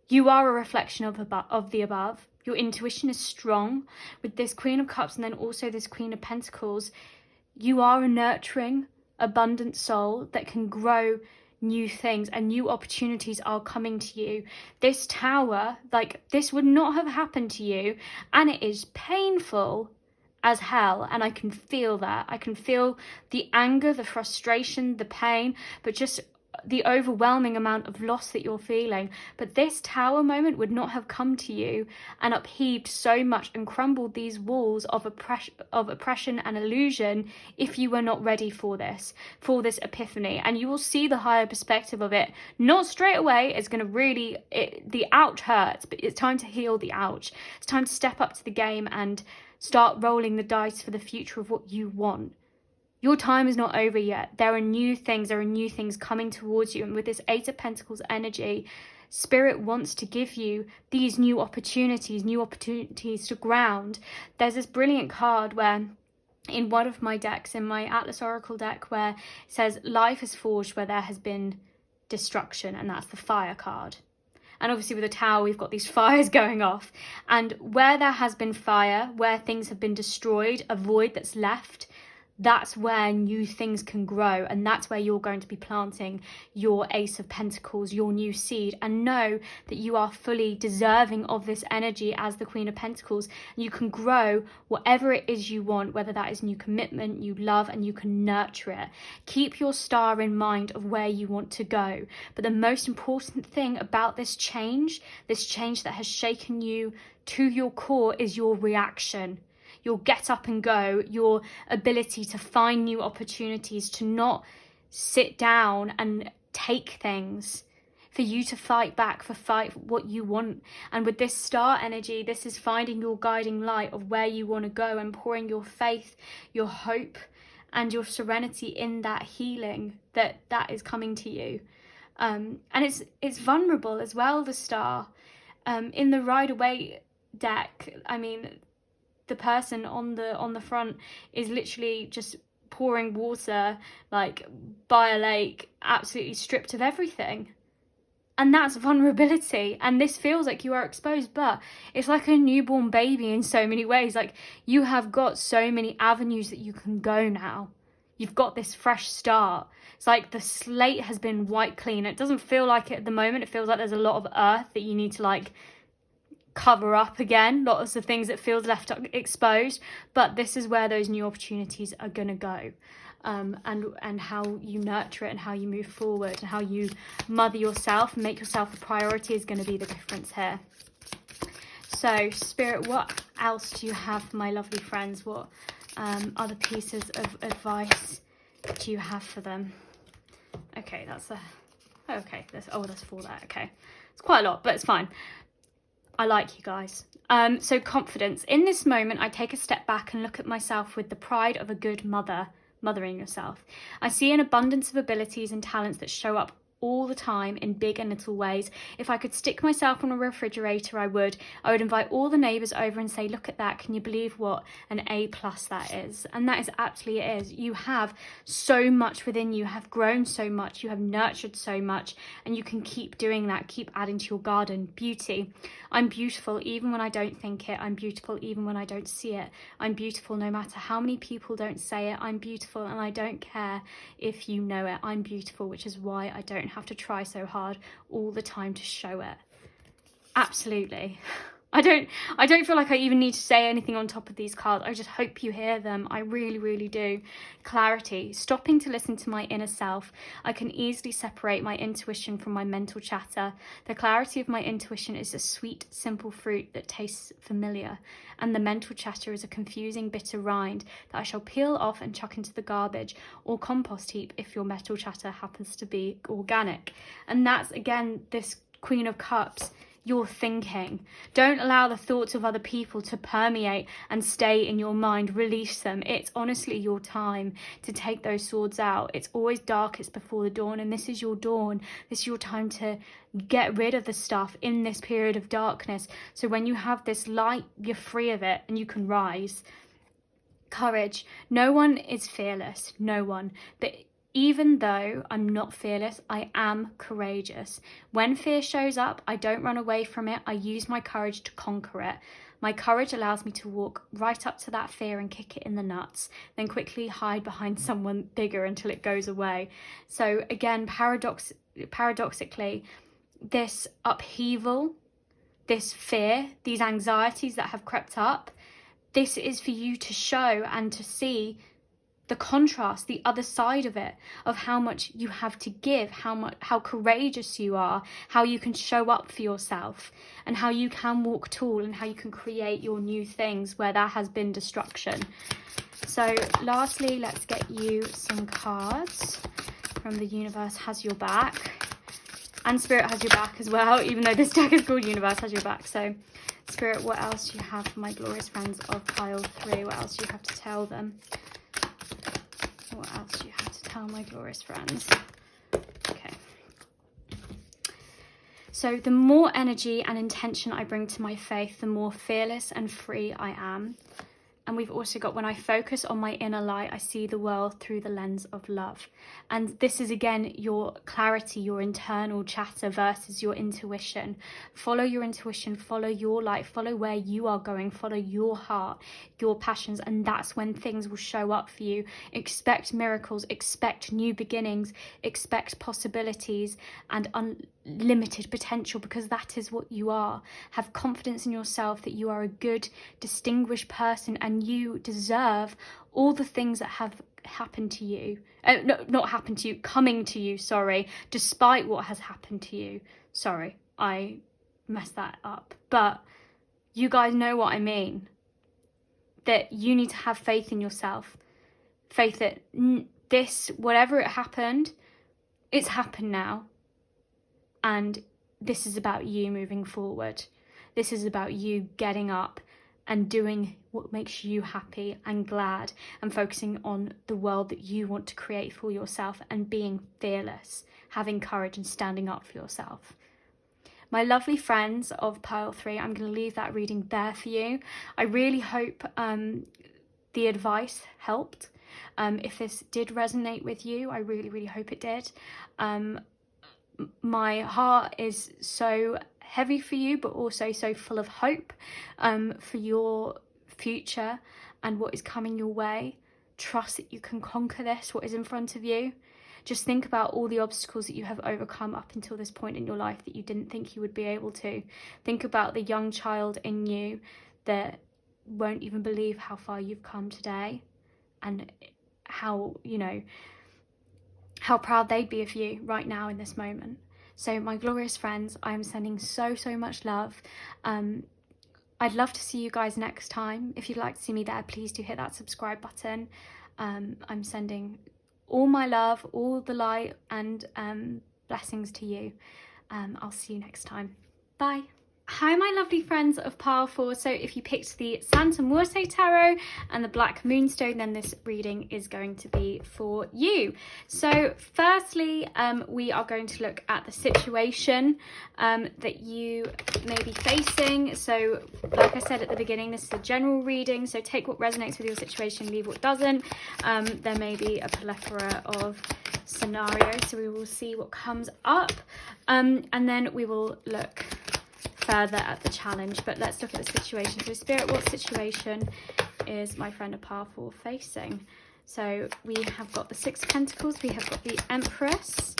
Speaker 1: you are a reflection of the above. Your intuition is strong with this Queen of Cups and then also this Queen of Pentacles. You are a nurturing, abundant soul that can grow new things, and new opportunities are coming to you. This tower, like, this would not have happened to you, and it is painful as hell, and I can feel that. I can feel the anger, the frustration, the pain, but just the overwhelming amount of loss that you're feeling. But this tower moment would not have come to you and upheaved so much and crumbled these walls of oppression and illusion if you were not ready for this epiphany. And you will see the higher perspective of it. Not straight away. It's going to really, the ouch hurts, but it's time to heal the ouch. It's time to step up to the game and start rolling the dice for the future of what you want. Your time is not over yet. There are new things coming towards you. And with this Eight of Pentacles energy, Spirit wants to give you these new opportunities to ground. There's this brilliant card where, in one of my decks, in my Atlas Oracle deck, where it says, life is forged where there has been destruction, and that's the fire card. And obviously with the Tower, we've got these fires going off. And where there has been fire, where things have been destroyed, a void that's left, that's where new things can grow. And that's where you're going to be planting your Ace of Pentacles, your new seed. And know that you are fully deserving of this energy as the Queen of Pentacles. You can grow whatever it is you want, whether that is new commitment, new love, and you can nurture it. Keep your star in mind of where you want to go. But the most important thing about this change that has shaken you to your core, is your reaction. Your get up and go, your ability to find new opportunities, to not sit down and take things, for you to fight back, fight what you want. And with this star energy, this is finding your guiding light of where you want to go, and pouring your faith, your hope, and your serenity in that healing that is coming to you. And it's vulnerable as well, the star. In the Ride Away deck, I mean, the person on the front is literally just pouring water, like by a lake, absolutely stripped of everything. And that's vulnerability. And this feels like you are exposed, but it's like a newborn baby in so many ways. Like, you have got so many avenues that you can go now. You've got this fresh start. It's like the slate has been wiped clean. It doesn't feel like it at the moment. It feels like there's a lot of earth that you need to like cover up again, lots of things that feels left exposed. But this is where those new opportunities are gonna go, and how you nurture it, and how you move forward, and how you mother yourself and make yourself a priority is going to be the difference here. So Spirit, what else do you have for my lovely friends? What other pieces of advice do you have for them? Okay, that's there's 4 there. Okay, it's quite a lot, but it's fine. I like you guys. So confidence. In this moment, I take a step back and look at myself with the pride of a good mother, mothering yourself. I see an abundance of abilities and talents that show up all the time in big and little ways. If I could stick myself on a refrigerator, I would invite all the neighbours over and say, look at that, can you believe what an A+ that is? And that is absolutely it is. You have so much within you, have grown so much, you have nurtured so much, and you can keep doing that, keep adding to your garden. Beauty. I'm beautiful even when I don't think it. I'm beautiful even when I don't see it. I'm beautiful no matter how many people don't say it. I'm beautiful, and I don't care if you know it. I'm beautiful, which is why I don't have to try so hard all the time to show it. Absolutely. I don't feel like I even need to say anything on top of these cards. I just hope you hear them. I really, really do. Clarity. Stopping to listen to my inner self. I can easily separate my intuition from my mental chatter. The clarity of my intuition is a sweet, simple fruit that tastes familiar. And the mental chatter is a confusing, bitter rind that I shall peel off and chuck into the garbage or compost heap if your mental chatter happens to be organic. And that's, again, this Queen of Cups. Your thinking. Don't allow the thoughts of other people to permeate and stay in your mind. Release them. It's honestly your time to take those swords out. It's always darkest before the dawn, and this is your dawn. This is your time to get rid of the stuff in this period of darkness, so when you have this light, you're free of it and you can rise. Courage. No one is fearless. No one. But even though I'm not fearless, I am courageous. When fear shows up, I don't run away from it. I use my courage to conquer it. My courage allows me to walk right up to that fear and kick it in the nuts, then quickly hide behind someone bigger until it goes away. So again, paradoxically, this upheaval, this fear, these anxieties that have crept up, this is for you to show and to see the contrast, the other side of it, of how much you have to give, how courageous you are, how you can show up for yourself, and how you can walk tall, and how you can create your new things where there has been destruction. So lastly, let's get you some cards from the Universe Has Your Back. And Spirit Has Your Back as well, even though this deck is called Universe Has Your Back. So Spirit, what else do you have for my glorious friends of pile 3? What else do you have to tell them? tell my glorious friends? Okay. So the more energy and intention I bring to my faith, the more fearless and free I am. And we've also got, when I focus on my inner light, I see the world through the lens of love. And this is, again, your clarity, your internal chatter versus your intuition. Follow your intuition, follow your light, follow where you are going, follow your heart, your passions. And that's when things will show up for you. Expect miracles, expect new beginnings, expect possibilities and unlimited potential, because that is what you are. Have confidence in yourself that you are a good, distinguished person, and you deserve all the things that have happened to you. Not happened to you, coming to you, sorry, despite what has happened to you. Sorry, I messed that up. But you guys know what I mean. That you need to have faith in yourself. Faith that this, whatever it happened, it's happened now. And this is about you moving forward. This is about you getting up and doing what makes you happy and glad, and focusing on the world that you want to create for yourself, and being fearless, having courage and standing up for yourself. My lovely friends of Pile 3, I'm going to leave that reading there for you. I really hope the advice helped. If this did resonate with you, I really, really hope it did. My heart is so heavy for you, but also so full of hope for your future and what is coming your way. Trust that you can conquer this, what is in front of you. Just think about all the obstacles that you have overcome up until this point in your life that you didn't think you would be able to. Think about the young child in you that won't even believe how far you've come today, and how, you know, how proud they'd be of you right now in this moment. So my glorious friends, I'm sending so much love. I'd love to see you guys next time. If you'd like to see me there, please do hit that subscribe button. I'm sending all my love, all the light and blessings to you. I'll see you next time. Bye. Hi my lovely friends of Pile 4. So if you picked the Santa Muerte Tarot and the Black Moonstone, then this reading is going to be for you. So firstly, we are going to look at the situation that you may be facing. So like I said at the beginning, this is a general reading, so take what resonates with your situation, leave what doesn't. There may be a plethora of scenarios, so we will see what comes up, and then we will look further at the challenge. But let's look at the situation. So Spirit, what situation is my friend of Pile 4 facing? So we have got the Six of Pentacles, we have got the Empress.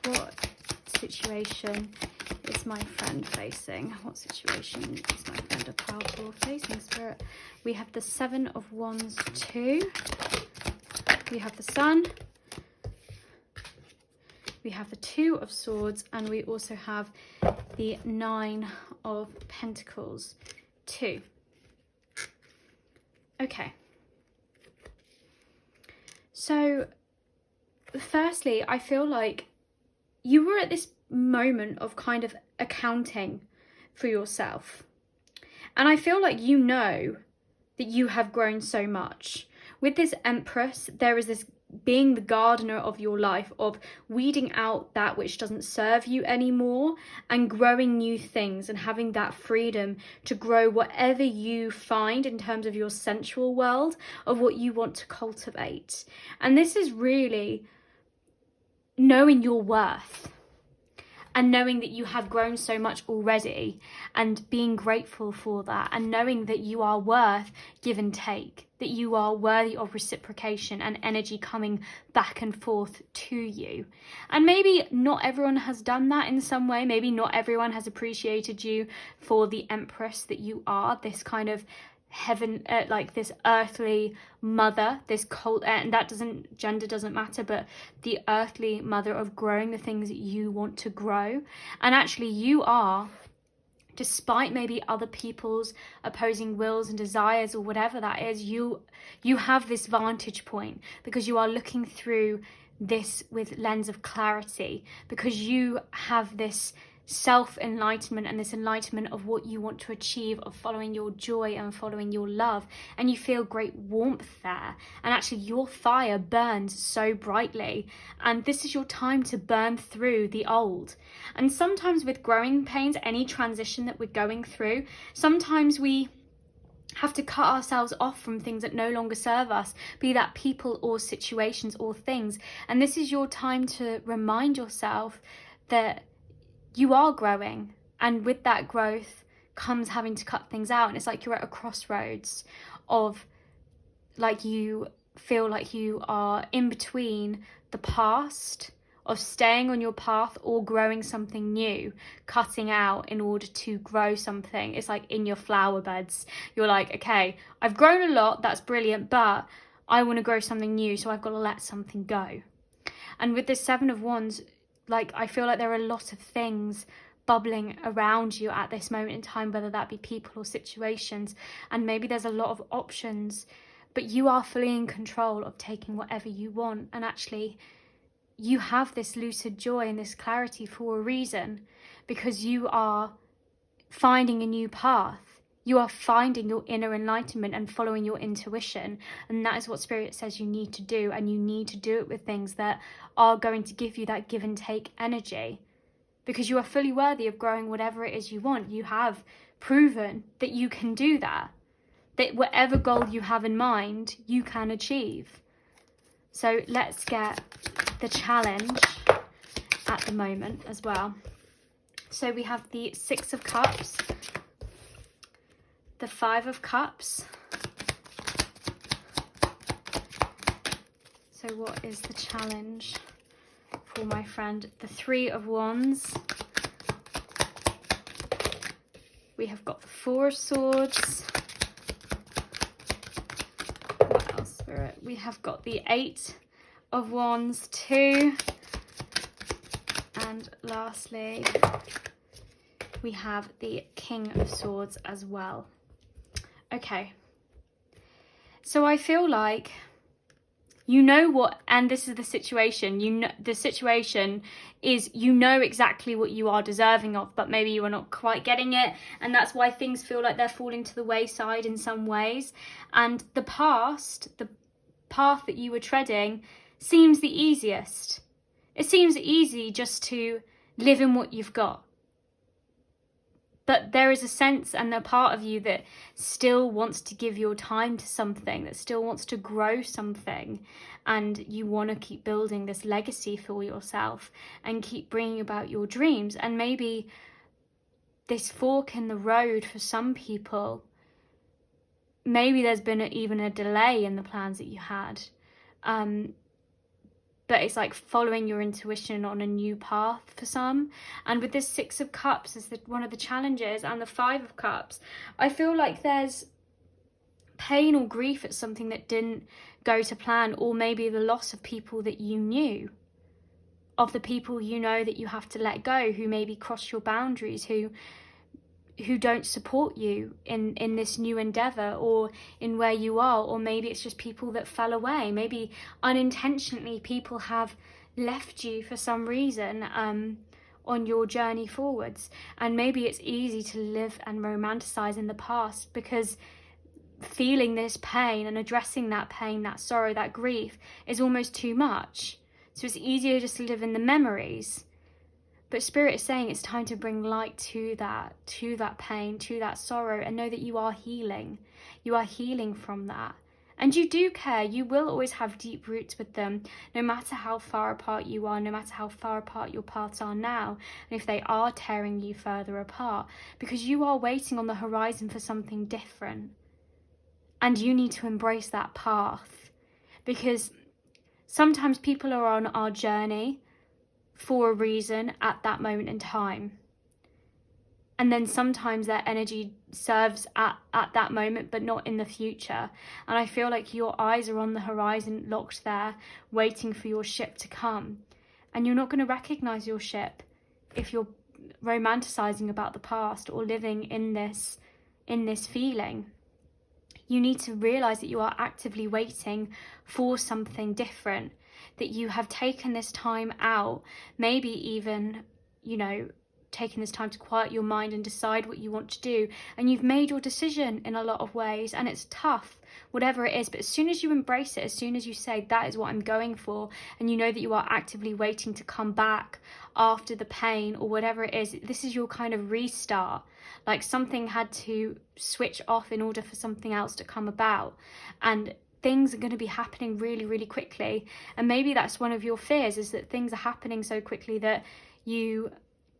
Speaker 1: What situation is my friend facing? What situation is my friend of Pile 4 facing, Spirit? We have the Seven of Wands 2. We have the Sun. We have the Two of Swords, and we also have the Nine of Pentacles 2. Okay. So, firstly, I feel like you were at this moment of kind of accounting for yourself. And I feel like you know that you have grown so much. With this Empress, there is this being the gardener of your life, of weeding out that which doesn't serve you anymore and growing new things, and having that freedom to grow whatever you find in terms of your sensual world, of what you want to cultivate. And this is really knowing your worth and knowing that you have grown so much already, and being grateful for that, and knowing that you are worth give and take, that you are worthy of reciprocation and energy coming back and forth to you. And maybe not everyone has done that in some way. Maybe not everyone has appreciated you for the Empress that you are, this kind of heaven, like this earthly mother, this cult, and that doesn't, gender doesn't matter, but the earthly mother of growing the things that you want to grow. And actually you are, despite maybe other people's opposing wills and desires or whatever that is, you have this vantage point, because you are looking through this with lens of clarity, because you have this self-enlightenment and this enlightenment of what you want to achieve, of following your joy and following your love, and you feel great warmth there, and actually your fire burns so brightly, and this is your time to burn through the old. And sometimes with growing pains, any transition that we're going through, sometimes we have to cut ourselves off from things that no longer serve us, be that people or situations or things. And this is your time to remind yourself that you are growing, and with that growth comes having to cut things out. And it's like you're at a crossroads of, like, you feel like you are in between the past of staying on your path or growing something new, cutting out in order to grow something. It's like in your flower beds, you're like, okay, I've grown a lot, that's brilliant, but I want to grow something new, so I've got to let something go. And with this Seven of Wands, like, I feel like there are a lot of things bubbling around you at this moment in time, whether that be people or situations, and maybe there's a lot of options, but you are fully in control of taking whatever you want. And actually, you have this lucid joy and this clarity for a reason, because you are finding a new path. You are finding your inner enlightenment and following your intuition. And that is what Spirit says you need to do. And you need to do it with things that are going to give you that give and take energy, because you are fully worthy of growing whatever it is you want. You have proven that you can do that, that whatever goal you have in mind, you can achieve. So let's get the challenge at the moment as well. So we have the Six of Cups, the Five of Cups. So what is the challenge for my friend? The Three of Wands. We have got the Four of Swords. What else, Spirit? We have got the Eight of Wands too. And lastly, we have the King of Swords as well. Okay, so I feel like you know what, and this is the situation, you know, the situation is, you know exactly what you are deserving of, but maybe you are not quite getting it, and that's why things feel like they're falling to the wayside in some ways. And the path that you were treading seems the easiest. It seems easy just to live in what you've got. But there is a sense and a part of you that still wants to give your time to something, that still wants to grow something. And you want to keep building this legacy for yourself and keep bringing about your dreams. And maybe this fork in the road for some people, maybe there's been even a delay in the plans that you had. But it's like following your intuition on a new path for some. And with this Six of Cups as one of the challenges, and the Five of Cups, I feel like there's pain or grief at something that didn't go to plan, or maybe the loss of people that you knew, of the people you know that you have to let go, who maybe cross your boundaries, who don't support you in this new endeavor or in where you are. Or maybe it's just people that fell away. Maybe unintentionally people have left you for some reason on your journey forwards. And maybe it's easy to live and romanticize in the past, because feeling this pain and addressing that pain, that sorrow, that grief is almost too much. So it's easier just to live in the memories. But Spirit is saying it's time to bring light to that pain, to that sorrow, and know that you are healing. You are healing from that. And you do care. You will always have deep roots with them, no matter how far apart you are, no matter how far apart your paths are now, and if they are tearing you further apart, because you are waiting on the horizon for something different. And you need to embrace that path, because sometimes people are on our journey for a reason at that moment in time, and then sometimes their energy serves at that moment but not in the future. And I feel like your eyes are on the horizon, locked there, waiting for your ship to come, and you're not going to recognize your ship if you're romanticizing about the past or living in this feeling. You need to realize that you are actively waiting for something different, that you have taken this time out, maybe even, taken this time to quiet your mind and decide what you want to do, and you've made your decision in a lot of ways, and it's tough, whatever it is. But as soon as you embrace it, as soon as you say, that is what I'm going for, and you know that you are actively waiting to come back after the pain or whatever it is, this is your kind of restart. Like something had to switch off in order for something else to come about, and things are going to be happening really, really quickly. And maybe that's one of your fears, is that things are happening so quickly that you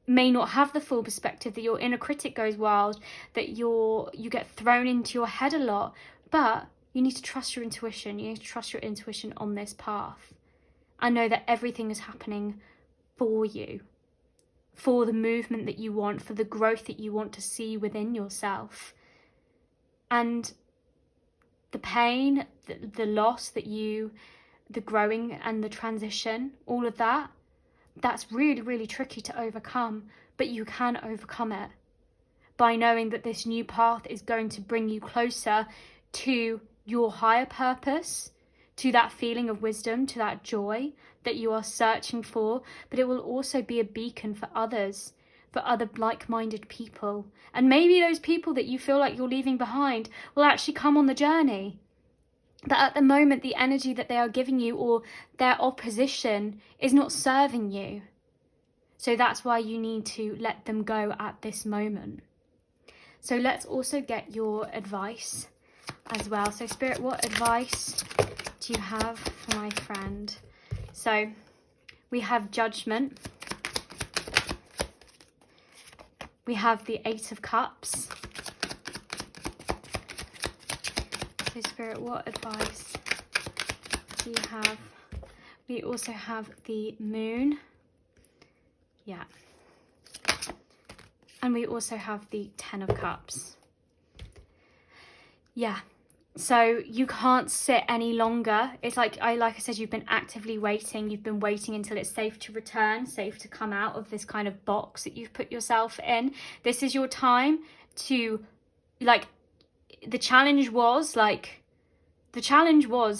Speaker 1: may not have the full perspective, that your inner critic goes wild, that you get thrown into your head a lot. But you need to trust your intuition. You need to trust your intuition on this path, and know that everything is happening for you, for the movement that you want, for the growth that you want to see within yourself. And the pain, the loss the growing and the transition, all of that, that's really, really tricky to overcome. But you can overcome it by knowing that this new path is going to bring you closer to your higher purpose, to that feeling of wisdom, to that joy that you are searching for. But it will also be a beacon for others, for other like-minded people. And maybe those people that you feel like you're leaving behind will actually come on the journey. But at the moment, the energy that they are giving you, or their opposition, is not serving you. So that's why you need to let them go at this moment. So let's also get your advice as well. So Spirit, what advice do you have for my friend? So we have Judgment. We have the Eight of Cups. So Spirit, what advice do you have? We also have the Moon. Yeah. And we also have the Ten of Cups. Yeah. So you can't sit any longer. It's like I said, you've been actively waiting. You've been waiting until it's safe to return, safe to come out of this kind of box that you've put yourself in. This is your time to, the challenge was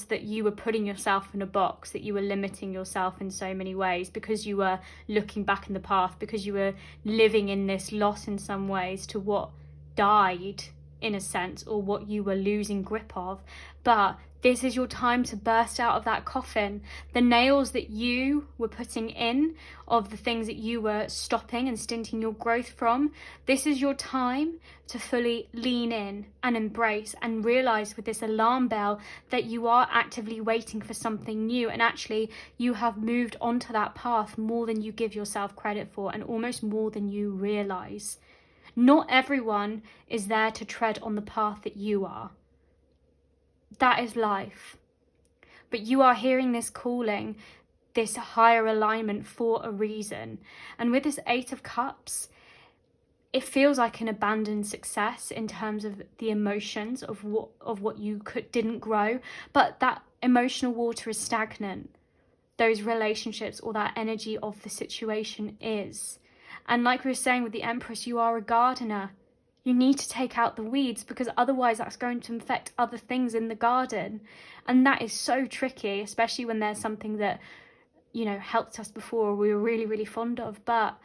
Speaker 1: that you were putting yourself in a box, that you were limiting yourself in so many ways, because you were looking back in the past, because you were living in this loss in some ways to what died, in a sense, or what you were losing grip of. But this is your time to burst out of that coffin. The nails that you were putting in, of the things that you were stopping and stinting your growth from, this is your time to fully lean in and embrace and realize with this alarm bell that you are actively waiting for something new, and actually you have moved onto that path more than you give yourself credit for, and almost more than you realize. Not everyone is there to tread on the path that you are. That is life. But you are hearing this calling, this higher alignment, for a reason. And with this Eight of Cups, it feels like an abandoned success in terms of the emotions of what you didn't grow. But that emotional water is stagnant. Those relationships, or that energy of the situation, is. And like we were saying with the Empress, you are a gardener. You need to take out the weeds, because otherwise that's going to affect other things in the garden. And that is so tricky, especially when there's something that, helped us before, we were really, really fond of. But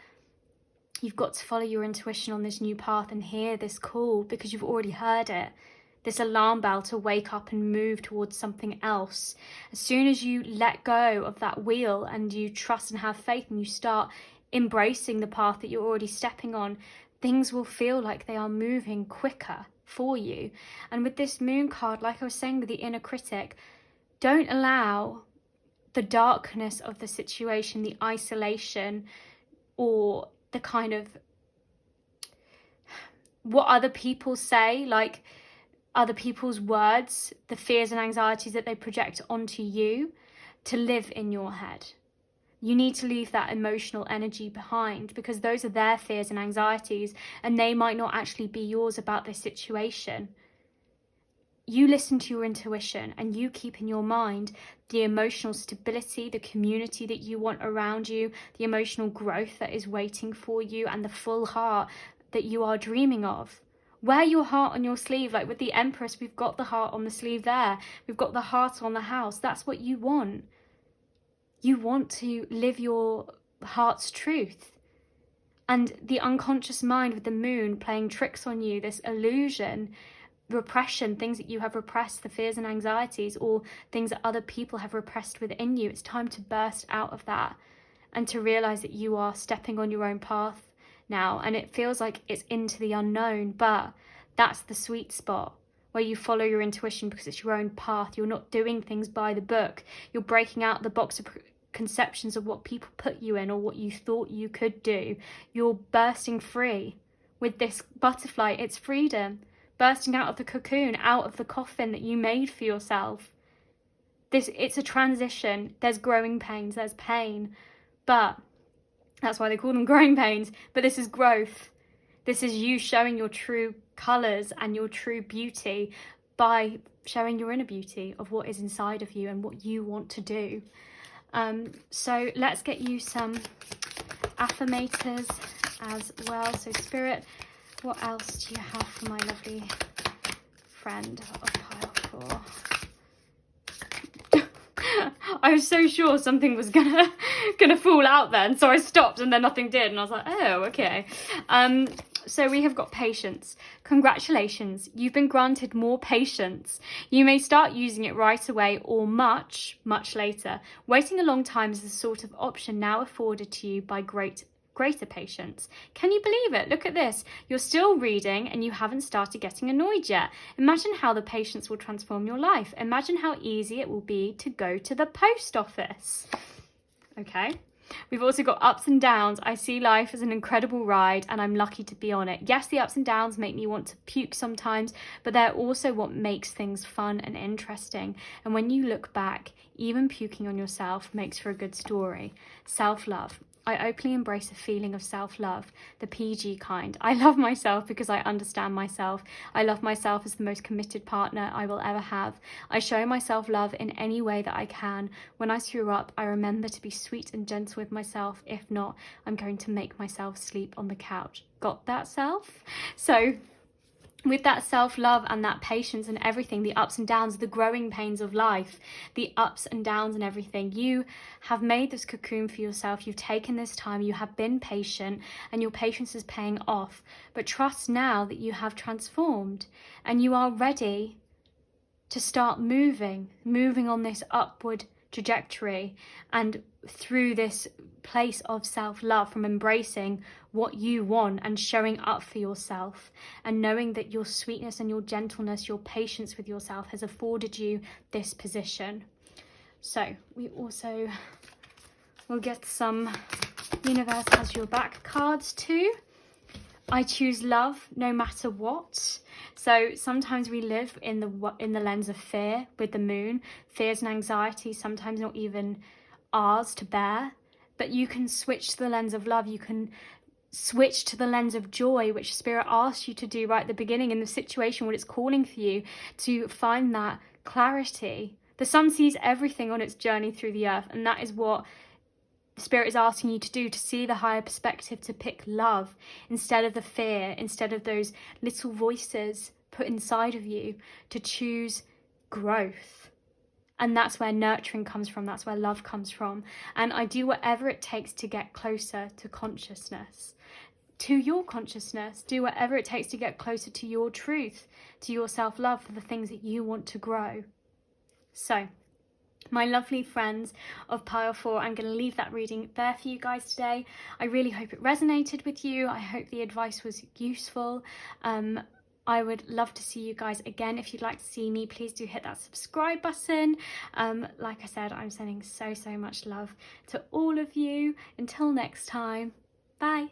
Speaker 1: you've got to follow your intuition on this new path and hear this call, because you've already heard it. This alarm bell to wake up and move towards something else. As soon as you let go of that wheel and you trust and have faith, and you start embracing the path that you're already stepping on, things will feel like they are moving quicker for you. And with this Moon card, like I was saying with the inner critic, don't allow the darkness of the situation, the isolation, or the kind of what other people say, like other people's words, the fears and anxieties that they project onto you, to live in your head. You need to leave that emotional energy behind, because those are their fears and anxieties, and they might not actually be yours about this situation. You listen to your intuition, and you keep in your mind the emotional stability, the community that you want around you, the emotional growth that is waiting for you, and the full heart that you are dreaming of. Wear your heart on your sleeve. Like with the Empress, we've got the heart on the sleeve there. We've got the heart on the house. That's what you want. You want to live your heart's truth. And the unconscious mind with the moon playing tricks on you, this illusion, repression, things that you have repressed, the fears and anxieties, or things that other people have repressed within you. It's time to burst out of that and to realize that you are stepping on your own path now. And it feels like it's into the unknown, but that's the sweet spot where you follow your intuition because it's your own path. You're not doing things by the book. You're breaking out the box of conceptions of what people put you in or what you thought you could do. You're bursting free with this butterfly. It's freedom, bursting out of the cocoon, out of the coffin that you made for yourself. It's a transition. There's growing pains, there's pain, but that's why they call them growing pains. But this is growth. This is you showing your true colours and your true beauty by showing your inner beauty of what is inside of you and what you want to do. So let's get you some affirmators as well. So Spirit, what else do you have for my lovely friend of pile 4? I was so sure something was gonna fall out then, so I stopped and then nothing did, and I was like, oh, okay. So we have got patience. Congratulations, you've been granted more patience. You may start using it right away or much, much later. Waiting a long time is the sort of option now afforded to you by greater patience. Can you believe it? Look at this. You're still reading and you haven't started getting annoyed yet. Imagine how the patience will transform your life. Imagine how easy it will be to go to the post office. Okay. We've also got ups and downs. I see life as an incredible ride and I'm lucky to be on it. Yes, the ups and downs make me want to puke sometimes, but they're also what makes things fun and interesting. And when you look back, even puking on yourself makes for a good story. Self-love. I openly embrace a feeling of self-love, the PG kind. I love myself because I understand myself. I love myself as the most committed partner I will ever have. I show myself love in any way that I can. When I screw up, I remember to be sweet and gentle with myself. If not, I'm going to make myself sleep on the couch. Got that, self? So with that self-love and that patience and everything, the ups and downs, the growing pains of life, the ups and downs and everything, you have made this cocoon for yourself. You've taken this time, you have been patient, and your patience is paying off. But trust now that you have transformed and you are ready to start moving on this upward trajectory and through this place of self-love, from embracing what you want and showing up for yourself and knowing that your sweetness and your gentleness, your patience with yourself has afforded you this position. So we also will get some Universe Has Your Back cards too. I choose love no matter what. So sometimes we live in the lens of fear with the moon, fears and anxiety, sometimes not even ours to bear, but you can switch to the lens of love. You can switch to the lens of joy, which Spirit asks you to do right at the beginning in the situation when it's calling for you to find that clarity. The sun sees everything on its journey through the earth, and that is what Spirit is asking you to do, to see the higher perspective, to pick love instead of the fear, instead of those little voices put inside of you, to choose growth. And that's where nurturing comes from. That's where love comes from. And I do whatever it takes to get closer to consciousness, to your consciousness. Do whatever it takes to get closer to your truth, to your self-love, for the things that you want to grow. So, my lovely friends of pile 4, I'm going to leave that reading there for you guys today. I really hope it resonated with you. I hope the advice was useful. I would love to see you guys again. If you'd like to see me, please do hit that subscribe button. Like I said, I'm sending so much love to all of you. Until next time, bye.